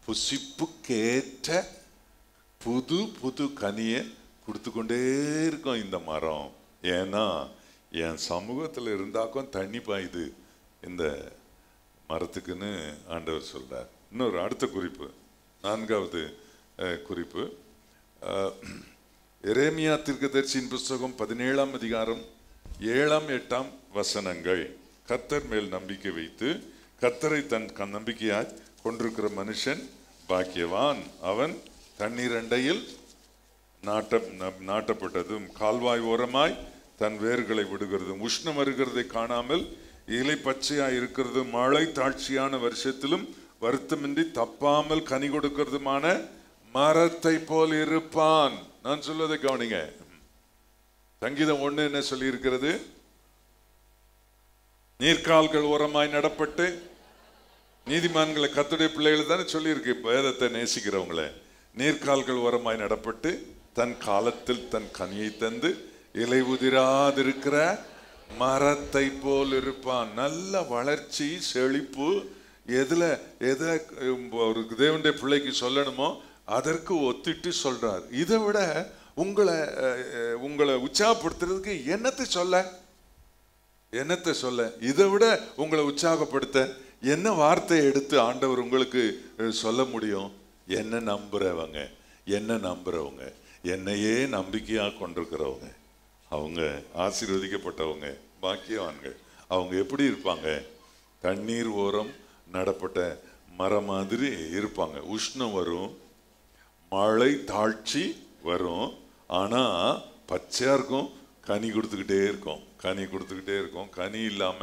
புசிப்புக்கேற்ற புது புது கனியை கொடுத்து கொண்டே இருக்கும் இந்த மரம். ஏன்னா என் சமூகத்தில் இருந்தாக்கும் தண்ணி பாயுது இந்த மரத்துக்குன்னு ஆண்டவர் சொல்றார். இன்னொரு அடுத்த குறிப்பு, 4வது குறிப்பு, எரேமியா தீர்க்கதரிசியின் புஸ்தகம் 17ஆம் அதிகாரம் 7ஆம் 8ஆம் வசனங்கள். கர்த்தர் மேல் நம்பிக்கை வைத்து கர்த்தரை தன் நம்பிக்கையாய் கொண்டிருக்கிற மனுஷன் பாக்கியவான். அவன் தண்ணீர் அண்டையில் நாட்டப்பட்டதும் கால்வாய் ஓரமாய் தன் வேர்களை விடுகிறதும் உஷ்ணம் வருகிறதை காணாமல் இலை பச்சையாய் இருக்கிறதும் மழை தாட்சியான வருஷத்திலும் வருத்தமின்றி தப்பாமல் கனி கொடுக்கிறதுமான மரத்தை போல் இருப்பான். நான் சொல்வதை கவனிங்க. சங்கீதம் 1 என்ன சொல்லி இருக்கிறது? நீர்கால்கள் ஓரமாய் நடப்பட்டு நீதிமான்களை, கர்த்தருடைய பிள்ளைகள் தானே சொல்லி இருக்கு, வேதத்தை நேசிக்கிறவங்கள. நீர்கால்கள் ஓரமாய் நடப்பட்டு தன் காலத்தில் தன் கனியை தந்து இலை உதிராதிருக்கிற மரத்தை போல் இருப்பான். நல்ல வளர்ச்சி செழிப்பு எதுல ஒரு தேவனுடைய பிள்ளைக்கு சொல்லணுமோ அதற்கு ஒத்திட்டு சொல்றார். இதை விட உங்களை உற்சாகப்படுத்துறதுக்கு என்னத்தை சொல்ல, இதை விட உங்களை உற்சாகப்படுத்த என்ன வார்த்தையை எடுத்து ஆண்டவர் உங்களுக்கு சொல்ல முடியும்? என்ன நம்புறவங்க, என்னையே நம்பிக்கையா கொண்டிருக்கிறவங்க, அவங்க ஆசீர்வதிக்கப்பட்டவங்க, பாக்கியவான்கள். அவங்க எப்படி இருப்பாங்க? தண்ணீர் ஓரம் நடப்பட்ட மரம் மாதிரி இருப்பாங்க. உஷ்ணம் வரும், மழை தாழ்ச்சி வரும், ஆனா பச்சையா இருக்கும், கனி கொடுத்துக்கிட்டே இருக்கும். கனி இல்லாம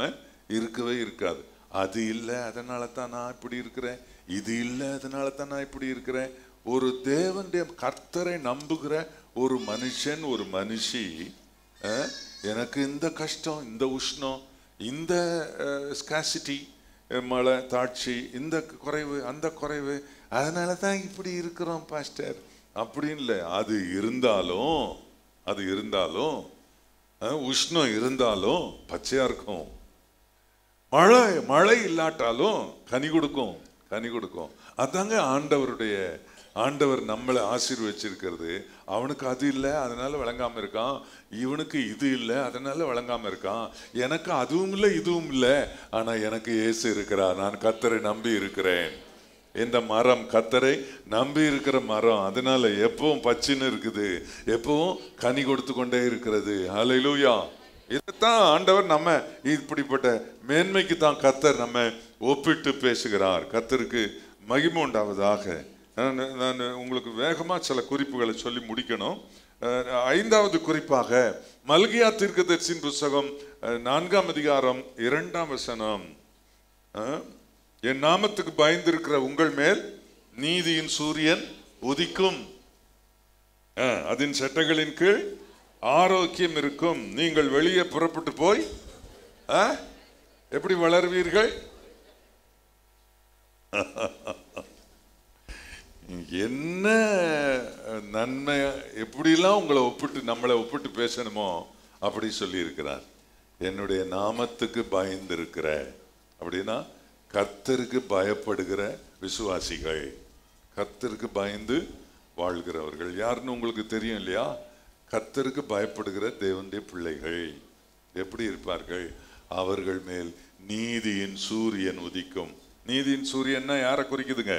இருக்கவே இருக்காது. அது இல்லை அதனால தான் நான் இப்படி இருக்கிறேன், இது இல்லை அதனால தான் நான் இப்படி இருக்கிறேன். ஒரு தேவனுடைய கர்த்தரை நம்புகிற ஒரு மனுஷன், ஒரு மனுஷி, எனக்கு இந்த கஷ்டம், இந்த உஷ்ணம், இந்த ஸ்காசிட்டி, மழை தாட்சி, இந்த குறைவு, அந்த குறைவு, அதனால தான் இப்படி இருக்கிறோம் பாஸ்டர் அப்படின்னு இல்லை. அது இருந்தாலும் உஷ்ணம் இருந்தாலும் பச்சையா இருக்கும். மழை இல்லாட்டாலும் கனி கொடுக்கும். அதாங்க ஆண்டவர் நம்மளை ஆசீர்வச்சிருக்கிறது. அவனுக்கு அது இல்லை அதனால விளங்காம இருக்கான், இவனுக்கு இது இல்லை அதனால விளங்காம இருக்கான், எனக்கு அதுவும் இல்லை இதுவும் இல்லை, ஆனா எனக்கு இயேசு இருக்கிறார், நான் கர்த்தரை நம்பி இருக்கிறேன். இந்த மரம் கர்த்தரை நம்பி இருக்கிற மரம், அதனால எப்பவும் பச்சின்னு இருக்குது, எப்பவும் கனி கொடுத்து கொண்டே இருக்கிறது. ஹல்லேலூயா. இதைத்தான் ஆண்டவர் நம்ம இப்படிப்பட்ட மேன்மைக்கு தான் கர்த்தர் நம்ம ஒப்பிட்டு பேசுகிறார். கர்த்தருக்கு மகிமை உண்டாவதாக. நான் உங்களுக்கு வேகமாக சில குறிப்புகளை சொல்லி முடிக்கணும். 5வது குறிப்பாக மல்கியா தீர்க்கதரிசியின் புஸ்தகம் 4ஆம் அதிகாரம் 2ஆம் வசனம். என் நாமத்துக்கு பயந்திருக்கிற உங்கள் மேல் நீதியின் சூரியன் உதிக்கும், அதன் சட்டைகளின் கீழ் ஆரோக்கியம் இருக்கும், நீங்கள் வெளியே புறப்பட்டு போய் எப்படி வளர்வீர்கள்? என்ன நன்மை, எப்படிலாம் நம்மளை ஒப்பிட்டு பேசணுமோ அப்படி சொல்லி இருக்கிறார். என்னுடைய நாமத்துக்கு பயந்திருக்கிற அப்படின்னா கர்த்தருக்கு பயப்படுகிற விசுவாசிகள், கர்த்தருக்கு பயந்து வாழ்கிறவர்கள் யாருன்னு உங்களுக்கு தெரியும் இல்லையா? கர்த்தருக்கு பயப்படுகிற தேவனுடைய பிள்ளைகள் எப்படி இருப்பார்கள்? அவர்கள் மேல் நீதியின் சூரியன் உதிக்கும். நீதியின் சூரியன்னா யாரை குறிக்குதுங்க?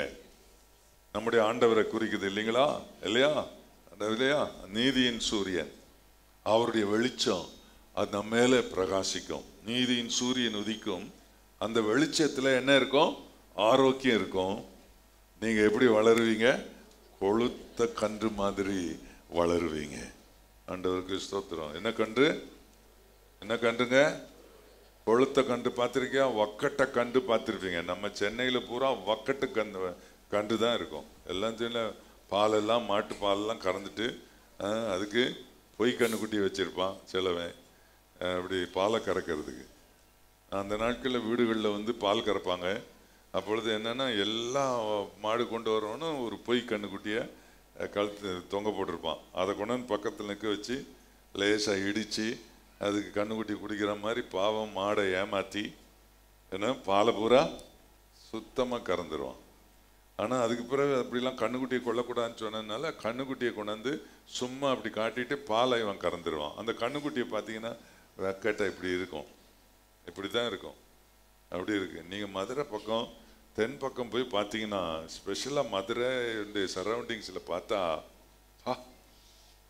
நம்முடைய ஆண்டவரை குறிக்குது இல்லைங்களா? இல்லையா? இல்லையா? நீதியின் சூரியன், அவருடைய வெளிச்சம் அது நம்ம மேல பிரகாசிக்கும். நீதியின் சூரியன் உதிக்கும். அந்த வெளிச்சத்துல என்ன இருக்கும்? ஆரோக்கியம் இருக்கும். நீங்க எப்படி வளருவீங்க? கொழுத்த கன்று மாதிரி வளருவீங்க. ஆண்டவருக்கு ஸ்தோத்திரம். என்ன கன்று? என்ன கன்றுங்க? கொழுத்த கன்று பார்த்திருக்கியா? வக்கட்ட கன்று பார்த்திருப்பீங்க. நம்ம சென்னையில பூரா வக்கட்டு கன்று தான் இருக்கும். எல்லாம் சின்ன பாலெல்லாம் மாட்டு பாலெல்லாம் கறந்துட்டு அதுக்கு பொய் கண்ணுக்குட்டி வச்சிருப்பான் சிலவன், அப்படி பாலை கறக்கிறதுக்கு. அந்த நாட்களில் வீடுகளில் வந்து பால் கறப்பாங்க. அப்பொழுது என்னன்னா எல்லா மாடு கொண்டு வரவனும் ஒரு பொய் கண்ணுக்குட்டியை கழுத்து தொங்க போட்டிருப்பான். அதை கொண்டு வந்து பக்கத்தில் நிற்க வச்சு லேசாக இடித்து அதுக்கு கண்ணுக்குட்டி குடிக்கிற மாதிரி பாவம் மாடை ஏமாற்றி ஏன்னா பாலை பூரா சுத்தமாக கறந்துடுவான். ஆனால் அதுக்கு பிறகு அப்படிலாம் கண்ணுக்குட்டியை கொல்லக்கூடாதுன்னு சொன்னதுனால கண்ணுக்குட்டியை கொண்டாந்து சும்மா அப்படி காட்டிட்டு பாலை இவன் கறந்துடுவான். அந்த கண்ணுக்குட்டியை பார்த்தீங்கன்னா வெக்கட்டை இப்படி இருக்கும், இப்படி தான் இருக்கும், அப்படி இருக்கு. நீங்கள் மதுரை பக்கம் தென் பக்கம் போய் பார்த்தீங்கன்னா, ஸ்பெஷலாக மதுரை சரௌண்டிங்ஸில் பார்த்தா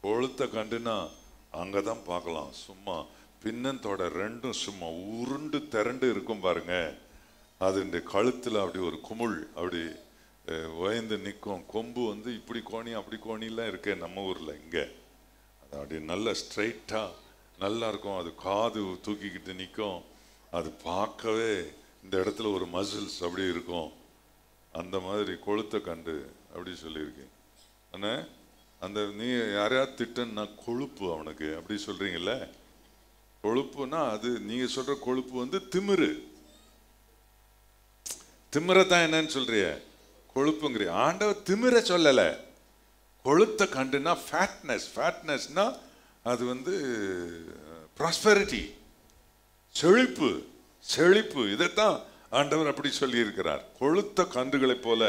கொழுத்த கண்டுன்னா அங்கே தான் பார்க்கலாம். சும்மா பின்னத்தோட ரெண்டும் சும்மா உருண்டு திரண்டு இருக்கும் பாருங்க. அது கழுத்தில் அப்படி ஒரு குமுள் அப்படி உயர்ந்து நிற்கும். கொம்பு வந்து இப்படி கோணி அப்படி கோணிலாம் இருக்கு நம்ம ஊரில். இங்கே அது அப்படி நல்ல ஸ்ட்ரைட்டாக நல்லா இருக்கும். அது காது தூக்கிக்கிட்டு நிற்கும். அது பார்க்கவே இந்த இடத்துல ஒரு மசில்ஸ் அப்படி இருக்கும். அந்த மாதிரி கொழுத்த கண்டு அப்படி சொல்லியிருக்கேன். ஆனால் அந்த நீ யாரையாவது திட்டன்னா கொழுப்பு அவனுக்கு அப்படி சொல்றீங்கல்ல. கொழுப்புனா அது நீங்க சொல்ற கொழுப்பு வந்து திமிரு. திமிரத்தான் என்னன்னு சொல்றிய? கொழுப்புங்கிற. ஆண்டவர் திமிர சொல்லல. கொழுத்த கண்டுனா ஃபேட்னஸ். ஃபேட்னஸ்னா அது வந்து ப்ராஸ்பெரிட்டி, செழிப்பு. செழிப்பு இதைத்தான் ஆண்டவர் அப்படி சொல்லி இருக்கிறார். கொழுத்த கன்றுகளை போல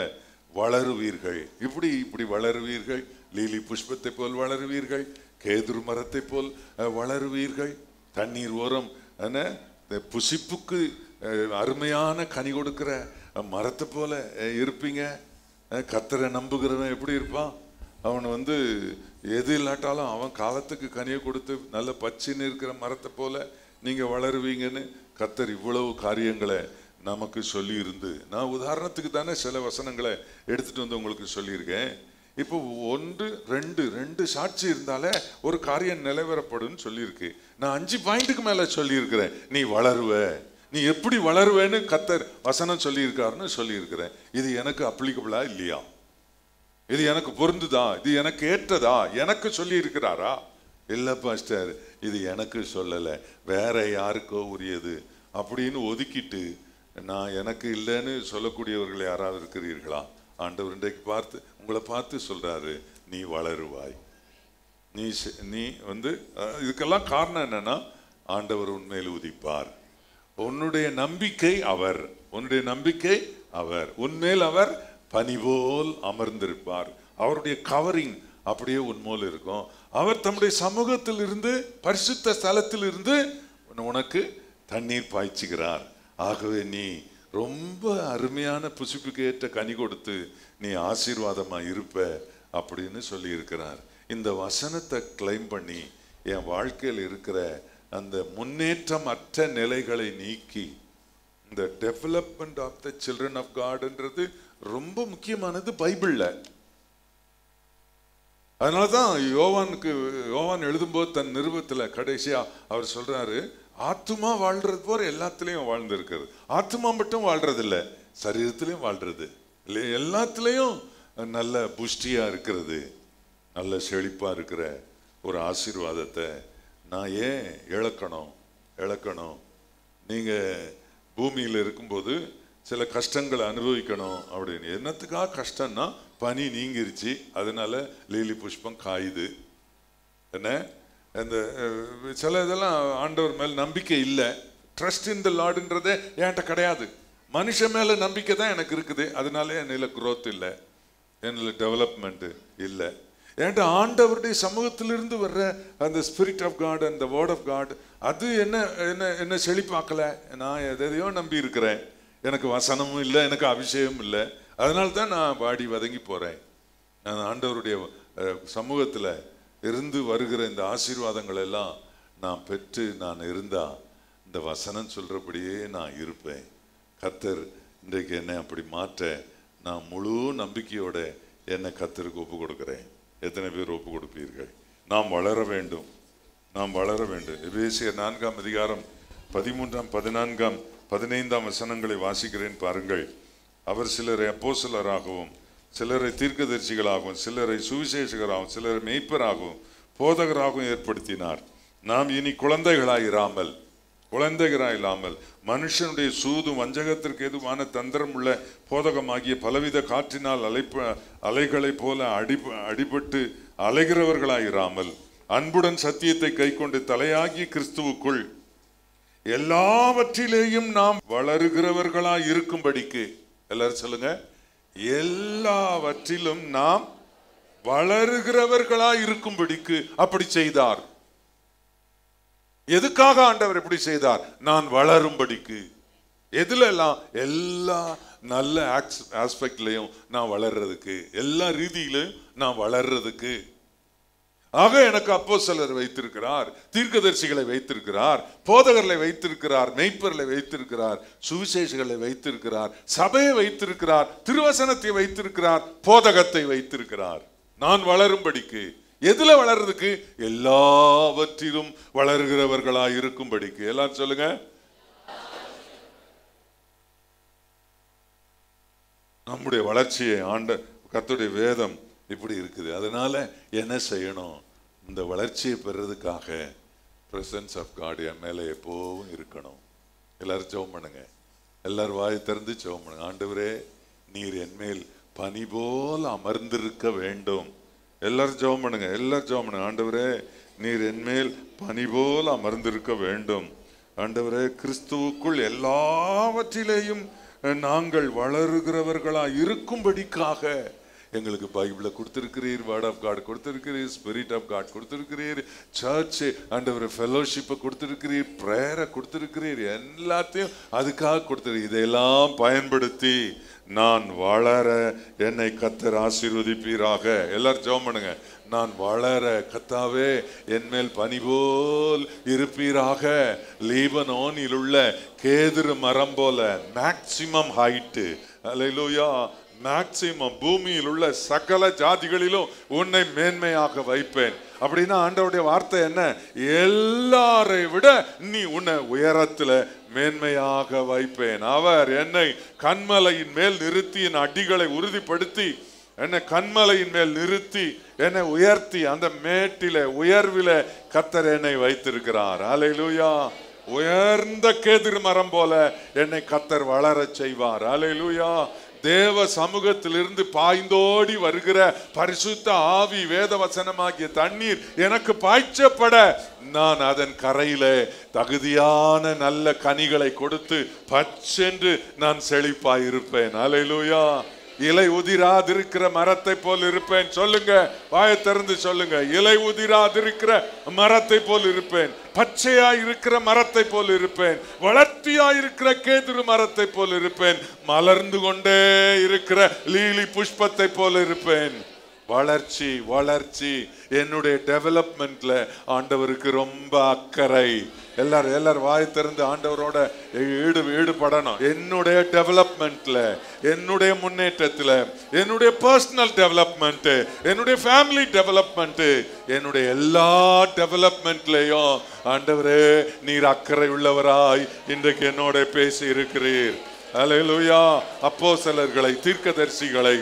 வளருவீர்கள். இப்படி இப்படி வளருவீர்கள். லீலி புஷ்பத்தை போல் வளருவீர்கள். கேதுரு மரத்தை போல் வளருவீர்கள். தண்ணீர் ஓரம் புசிப்புக்கு அருமையான கனி கொடுக்கிற மரத்தை போல இருப்பீங்க. கர்த்தரை நம்புகிறவன் எப்படி இருப்பான்? அவன் வந்து எது இல்லாட்டாலும் அவன் காலத்துக்கு கனியை கொடுத்து நல்ல பச்சின்னு இருக்கிற மரத்தை போல நீங்க வளருவீங்கன்னு கர்த்தர் இவ்வளவு காரியங்களை நமக்கு சொல்லி இருந்து, நான் உதாரணத்துக்கு தானே சில வசனங்களை எடுத்துட்டு வந்து உங்களுக்கு சொல்லியிருக்கேன். இப்போ 1 2 சாட்சி இருந்தாலே ஒரு காரியம் நிலைவரப்படும் சொல்லியிருக்கு. நான் 5 பாயிண்ட்டுக்கு மேல சொல்லியிருக்கிறேன். நீ வளருவ, நீ எப்படி வளருவேன்னு கர்த்தர் வசனம் சொல்லியிருக்காருன்னு சொல்லியிருக்கிறேன். இது எனக்கு அப்ளிகபிளா இல்லையா? இது எனக்கு பொருந்துதா? இது எனக்கு ஏற்றதா? எனக்கு சொல்லி இருக்கிறாரா? இல்லை பாஸ்டர், இது எனக்கு சொல்லலை, வேற யாருக்கோ உரியது அப்படின்னு ஒதுக்கிட்டு நான் எனக்கு இல்லைன்னு சொல்லக்கூடியவர்கள் யாராவது இருக்கிறீர்களா? ஆண்டவர் இன்றைக்கு உங்களை பார்த்து சொல்றாரு, நீ வளருவாய். நீ வந்து இதுக்கெல்லாம் காரணம் என்னன்னா, ஆண்டவர் உண்மையில் உதிப்பார். உன்னுடைய நம்பிக்கை அவர், உன்னுடைய நம்பிக்கை அவர், உன்மேல் அவர் பனி போல் அமர்ந்திருப்பார். அவருடைய கவரிங் அப்படியே உன்மேல் இருக்கும். அவர் தம்முடைய சமூகத்தில் இருந்து, பரிசுத்த ஸ்தலத்தில் இருந்து உனக்கு தண்ணீர் பாய்ச்சுகிறார். ஆகவே நீ ரொம்ப அருமையான புசிப்புக்கு ஏற்ற கனி கொடுத்து நீ ஆசீர்வாதமா இருப்ப அப்படின்னு சொல்லி இருக்கிறார். இந்த வசனத்தை கிளைம் பண்ணி என் வாழ்க்கையில் இருக்கிற அந்த முன்னேற்றம் அற்ற நிலைகளை நீக்கி, இந்த development of the children of காட்ன்றது ரொம்ப முக்கியமானது பைபிள்ல. அதனாலதான் யோவான் எழுதும்போது தன் நிருபத்துல கடைசியா அவர் சொல்றாரு, ஆத்துமா வாழ்றது போற எல்லாத்துலயும் வாழ்ந்து இருக்கிறது. ஆத்துமா மட்டும் வாழ்றது இல்லை, சரீரத்திலையும் வாழ்றது இல்லை, எல்லாத்துலயும் நல்ல புஷ்டியா இருக்கிறது, நல்ல செழிப்பா இருக்கிற ஒரு ஆசீர்வாதத்தை நான் ஏன் இழக்கணும்? நீங்க பூமியில இருக்கும்போது சில கஷ்டங்களை அனுபவிக்கணும் அப்படின்னு. என்னத்துக்காக கஷ்டம்னா, பனி நீங்கிருச்சு, அதனால லீலி புஷ்பம் காயுது. என்ன இந்த சில இதெல்லாம் ஆண்டவர் மேல் நம்பிக்கை இல்லை. ட்ரஸ்ட் இன் த லார்டுன்றதே என்கிட்ட கிடையாது. மனுஷன் மேல நம்பிக்கை தான் எனக்கு இருக்குது. அதனால என்னில் குரோத் இல்லை, என்னில் டெவலப்மெண்ட் இல்லை. என்கிட்ட ஆண்டவருடைய சமூகத்திலிருந்து வர்ற அந்த ஸ்பிரிட் ஆஃப் காட், அந்த வேர்ட் ஆஃப் காட், அது என்ன செழிப்பாக்கல. நான் எதையோ நம்பி இருக்கிறேன். எனக்கு வசனமும் இல்லை, எனக்கு அபிஷேகமும் இல்லை. அதனால தான் நான் வாடி வதங்கி போறேன். நான் ஆண்டவருடைய சமூகத்தில் இருந்து வருகிற இந்த ஆசீர்வாதங்கள் எல்லாம் நான் பெற்று நான் இருந்தா இந்த வசனம் சொல்றபடியே நான் இருப்பேன். கர்த்தர் இன்றைக்கு என்னை அப்படி மாற்ற நான் முழு நம்பிக்கையோட என்னை கர்த்தருக்கு ஒப்பு கொடுக்கிறேன். எத்தனை பேர் ஒப்பு கொடுப்பீர்கள்? நாம் வளர வேண்டும், நாம் வளர வேண்டும். எபேசியர் 4ஆம் அதிகாரம் 13ஆம் 14ஆம் 15ஆம் வசனங்களை வாசிக்கிறேன் பாருங்கள். அவர் சிலரை அப்போஸ்தலராகவும், சிலரை தீர்க்கதரிசிகளாகவும், சிலரை சுவிசேஷகராகவும், சிலரை மேய்ப்பராகவும் போதகராகவும் ஏற்படுத்தினார். நாம் இனி குழந்தைகளாயிராமல் மனுஷனுடைய சூதும் வஞ்சகத்திற்கு எதுவான தந்திரம் உள்ள போதகமாகிய பலவித காற்றினால் அலைகளை போல அடிபட்டு அலைகிறவர்களாயிராமல் அன்புடன் சத்தியத்தை கைக்கொண்டு தலையாகிய கிறிஸ்துவுக்குள் எல்லாவற்றிலேயும் நாம் வளருகிறவர்களாய் இருக்கும்படிக்கு, எல்லாரும் சொல்லுங்க, எல்லாவற்றிலும் நாம் வளருகிறவர்களாய் இருக்கும்படிக்கு அப்படி செய்தார். எதுக்காக ஆண்டவர் எப்படி செய்தார்? நான் வளரும்படிக்கு. எதுல எல்லாம்? எல்லா நல்ல ஆஸ்பெக்ட்லயும் நான் வளர்றதுக்கு, எல்லா ரீதியிலும் நான் வளர்றதுக்கு. ஆக எனக்கு அப்போஸ்தலர் வைத்திருக்கிறார், தீர்க்கதரிசிகளை வைத்திருக்கிறார், போதகர்களை வைத்திருக்கிறார், மேய்ப்பர்களை வைத்திருக்கிறார், சுவிசேஷங்களை வைத்திருக்கிறார், சபையை வைத்திருக்கிறார், திருவசனத்தை வைத்திருக்கிறார், போதகத்தை வைத்திருக்கிறார். நான் வளரும்படிக்கு. எதுல வளர்றதுக்கு? எல்லாவற்றிலும் வளர்கிறவர்களாய் இருக்கும்படிக்கு. எல்லாரும் சொல்லுங்க. நம்முடைய வளர்ச்சியை கர்த்தருடைய வேதம் இப்படி இருக்குது. அதனால என்ன செய்யணும்? இந்த வளர்ச்சியை பெறதுக்காக பிரசன்ஸ் ஆஃப் காட் என் மேலே எப்போவும் இருக்கணும். எல்லாரும் ஜெபம் பண்ணுங்க. எல்லாரும் வாய் திறந்து ஜெபம் பண்ணுங்க. ஆண்டவரே, நீர் என்மேல் பனி போல் அமர்ந்திருக்க வேண்டும். எல்லாரும் ஜெபம் பண்ணுங்க. எல்லாரும் ஜெபம் பண்ணுங்க. ஆண்டவரே, நீர் என்மேல் பனி போல் அமர்ந்திருக்க வேண்டும். ஆண்டவரே, கிறிஸ்துவுக்குள் எல்லாவற்றிலேயும் நாங்கள் வளருகிறவர்களா இருக்கும்படிக்காக எங்களுக்கு பைபிளை கொடுத்திருக்கிறீர், வேர்ட் ஆஃப் காட் கொடுத்திருக்கிறீர், ஸ்பிரிட் ஆஃப் காட் கொடுத்திருக்கிறீர், சர்ச் ஆண்டவரே ஃபெலோஷிப்பை கொடுத்திருக்கிறீர், பிரேயரை கொடுத்திருக்கிறீர், எல்லாத்தையும் அதுக்காக கொடுத்திருக்கிறீர். இதையெல்லாம் பயன்படுத்தி நான் வளர என்னை கர்த்தர் ஆசீர்வதிப்பீராக. எல்லாரும் ஜெபம் பண்ணுங்க. நான் வளர கர்த்தாவே என்மேல் பனி போல் இருப்பீராக. லீபனோனில் உள்ள கேதுரு மரம் போல மேக்சிமம் ஹைட்டு, அல்லேலூயா, மேக்சிமம் பூமியில் உள்ள சகல ஜாதிகளிலும் உன்னை மேன்மையாக வைப்பேன். அப்படின்னா ஆண்டவருடைய வார்த்தை என்ன? எல்லாரை விட நீ உன்னை உயரத்துல மேன்மையாக வைப்பேன். அவர் என்னை கன்மலையின் மேல் நிறுத்தி என் அடிகளை உறுதிப்படுத்தி என்னை கன்மலையின் மேல் நிறுத்தி என்னை உயர்த்தி அந்த மேட்டில உயர்வில கர்த்தர் என்னை வைத்திருக்கிறார். அல்லேலூயா. உயர்ந்த கேதுரு மரம் போல என்னை கர்த்தர் வளர செய்வார். அல்லேலூயா. தேவ சமூகத்திலிருந்து பாய்ந்தோடி வருகிற பரிசுத்த ஆவி வேத வசனமாகிய தண்ணீர் எனக்கு பாய்ச்சப்பட நான் அதன் கரையில தகுதியான நல்ல கனிகளை கொடுத்து பச்சென்று நான் செழிப்பாயிருப்பேன். அல்லேலூயா. இலை உதிராதிருக்கிற மரத்தை போல் இருப்பேன். சொல்லுங்க, வாயை திறந்து சொல்லுங்க. இலை உதிராதிருக்கிற மரத்தை போல் இருப்பேன், பச்சையா இருக்கிற மரத்தை போல் இருப்பேன், வளர்த்தியா இருக்கிற கேதுரு மரத்தை போல் இருப்பேன், மலர்ந்து கொண்டே இருக்கிற லீலி புஷ்பத்தை போல் இருப்பேன். வளர்ச்சி வளர்ச்சி. என்னுடைய டெவலப்மெண்ட்ல ஆண்டவருக்கு ரொம்ப அக்கறை. எல்லாரும் வாய் திறந்து ஆண்டவரோட ஈடுபடணும். என்னுடைய டெவலப்மெண்ட்ல, என்னுடைய முன்னேற்றத்துல, என்னுடைய பர்சனல் டெவலப்மெண்ட், என்னுடைய ஃபேமிலி டெவலப்மெண்ட், என்னுடைய எல்லா டெவலப்மெண்ட்லயும் ஆண்டவரே நீர் அக்கறை உள்ளவராய் இன்றைக்கு என்னோட பேசி இருக்கிறீர். அல்லேலூயா. அப்போஸ்தலர்களை, தீர்க்கதரிசிகளை,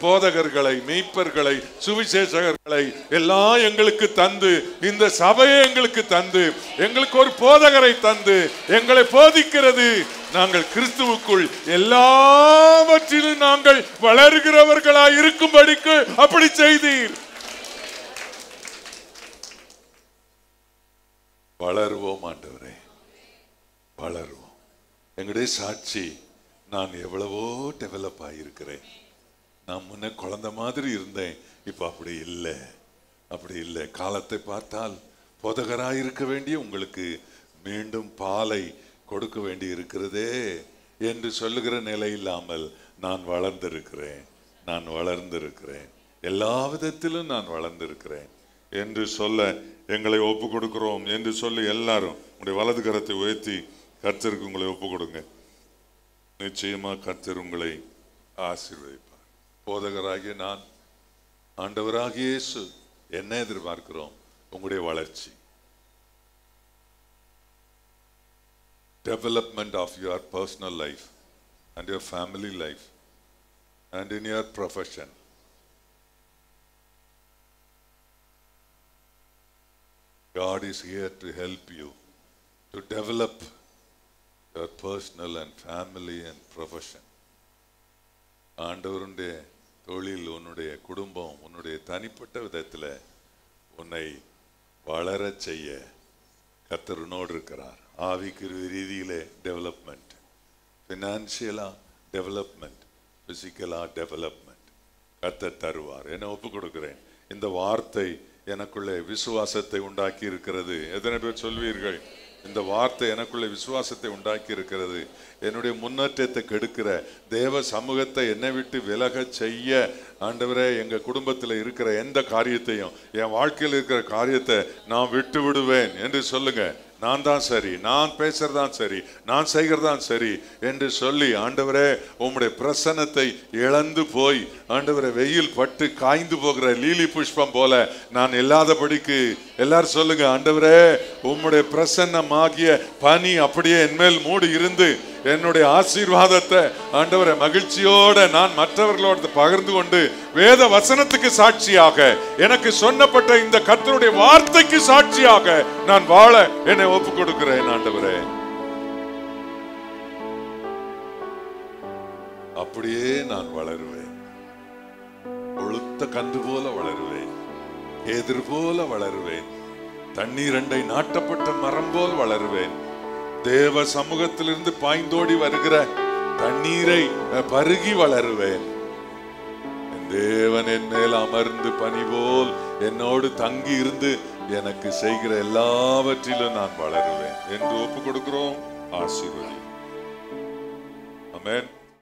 போதகர்களை, மேய்ப்பர்களை, சுவிசேஷகர்களை எல்லாம் எங்களுக்கு தந்து, இந்த சபையை எங்களுக்கு தந்து, எங்களுக்கு ஒரு போதகரை தந்து எங்களை போதிக்கிறது. நாங்கள் கிறிஸ்துவுக்குள் எல்லாவற்றிலும் நாங்கள் வளர்கிறவர்களாய் இருக்கும்படிக்கு அப்படி செய்தீர். வளருவோம் ஆண்டவரே, வளருவோம். எங்களுடைய சாட்சி, நான் எவ்வளவோ டெவலப் ஆகியிருக்கிறேன். நான் முன்ன குழந்தை மாதிரி இருந்தேன், இப்போ அப்படி இல்லை, அப்படி இல்லை. காலத்தை பார்த்தால் போதகராக இருக்க வேண்டிய உங்களுக்கு மீண்டும் பாலை கொடுக்க வேண்டி இருக்கிறதே என்று சொல்லுகிற நிலை இல்லாமல் நான் வளர்ந்திருக்கிறேன், நான் வளர்ந்திருக்கிறேன், எல்லா விதத்திலும் நான் வளர்ந்திருக்கிறேன் என்று சொல்ல எங்களை ஒப்பு கொடுக்கிறோம் என்று சொல்லி எல்லாரும் உங்களுடைய வலது கரத்தை உயர்த்தி கர்த்தருக்கு உங்களை ஒப்பு கொடுங்க. நிச்சயமா கர்த்தர் உங்களை ஆசீர்வதிப்பார். போதகராகிய நான், ஆண்டவராகிய இயேசு என்ன எதிர்பார்க்கிறோம்? உங்களுடைய வளர்ச்சி, development of your personal life and your family life and in your profession. God is here to help you to develop your personal and family and profession. ஆண்டவருடைய தொழில், உன்னுடைய குடும்பம், உன்னுடைய தனிப்பட்ட விதத்தில் உன்னை வளர செய்ய கர்த்தர் உன்னோடு இருக்கிறார். ஆவிக்குரிய ரீதியிலே டெவலப்மெண்ட், ஃபினான்ஷியலா டெவலப்மெண்ட், பிசிக்கலா டெவலப்மெண்ட் கர்த்தர் தருவார். என்ன ஒப்பு கொடுக்கிறேன். இந்த வார்த்தை எனக்குள்ளே விசுவாசத்தை உண்டாக்கி இருக்கிறது. எத்தனை பேர் சொல்வீர்கள்? இந்த வார்த்தை எனக்குள்ளே விசுவாசத்தை உண்டாக்கி இருக்கிறது. என்னுடைய முன்னேற்றத்தை கெடுக்கிற தேவ சமூகத்தை என்னை விட்டு விலக செய்ய ஆண்டவரே, எங்க குடும்பத்தில் இருக்கிற எந்த காரியத்தையும், என் வாழ்க்கையில் இருக்கிற காரியத்தை நான் விட்டு விடுவேன் என்று சொல்லுங்க. நான் தான் சரி, நான் பேசுறதான் சரி, நான் செய்கிறதான் சரி என்று சொல்லி ஆண்டவரே, உம்முடைய பிரசன்னத்தை இழந்து போய் ஆண்டவரே, வெயில் பட்டு காய்ந்து போகிற லீலி புஷ்பம் போல நான் இல்லாதபடிக்கு எல்லாரும் சொல்லுங்க. ஆண்டவரே, உம்முடைய பிரசன்னமாகிய பனி அப்படியே என்மேல் மூடி இருந்து என்னுடைய ஆசீர்வாதத்தை ஆண்டவரை மகிழ்ச்சியோட நான் மற்றவர்களோடு பகிர்ந்து கொண்டு வேத வசனத்துக்கு சாட்சியாக, எனக்கு சொன்னப்பட்ட இந்த கர்த்தருடைய வார்த்தைக்கு சாட்சியாக நான் வாழ என்னை ஒப்பு கொடுக்கிறேன். ஆண்டவரே, அப்படியே நான் வளருவேன். கொழுத்த கன்று போல வளருவேன், எதிர் போல வளருவேன், தண்ணீரண்டை நாட்டப்பட்ட மரம் போல் வளருவேன். தேவ சமூகத்திலிருந்து பாய்ந்தோடி வருகிற தண்ணீரை பருகி வளருவேன். என் தேவன் என் மேல் அமர்ந்து பனி போல் என்னோடு தங்கி இருந்து எனக்கு செய்கிற எல்லாவற்றிலும் நான் வளருவேன் என்று ஒப்பு கொடுக்கிறோம். ஆசீர்வதி. ஆமென்.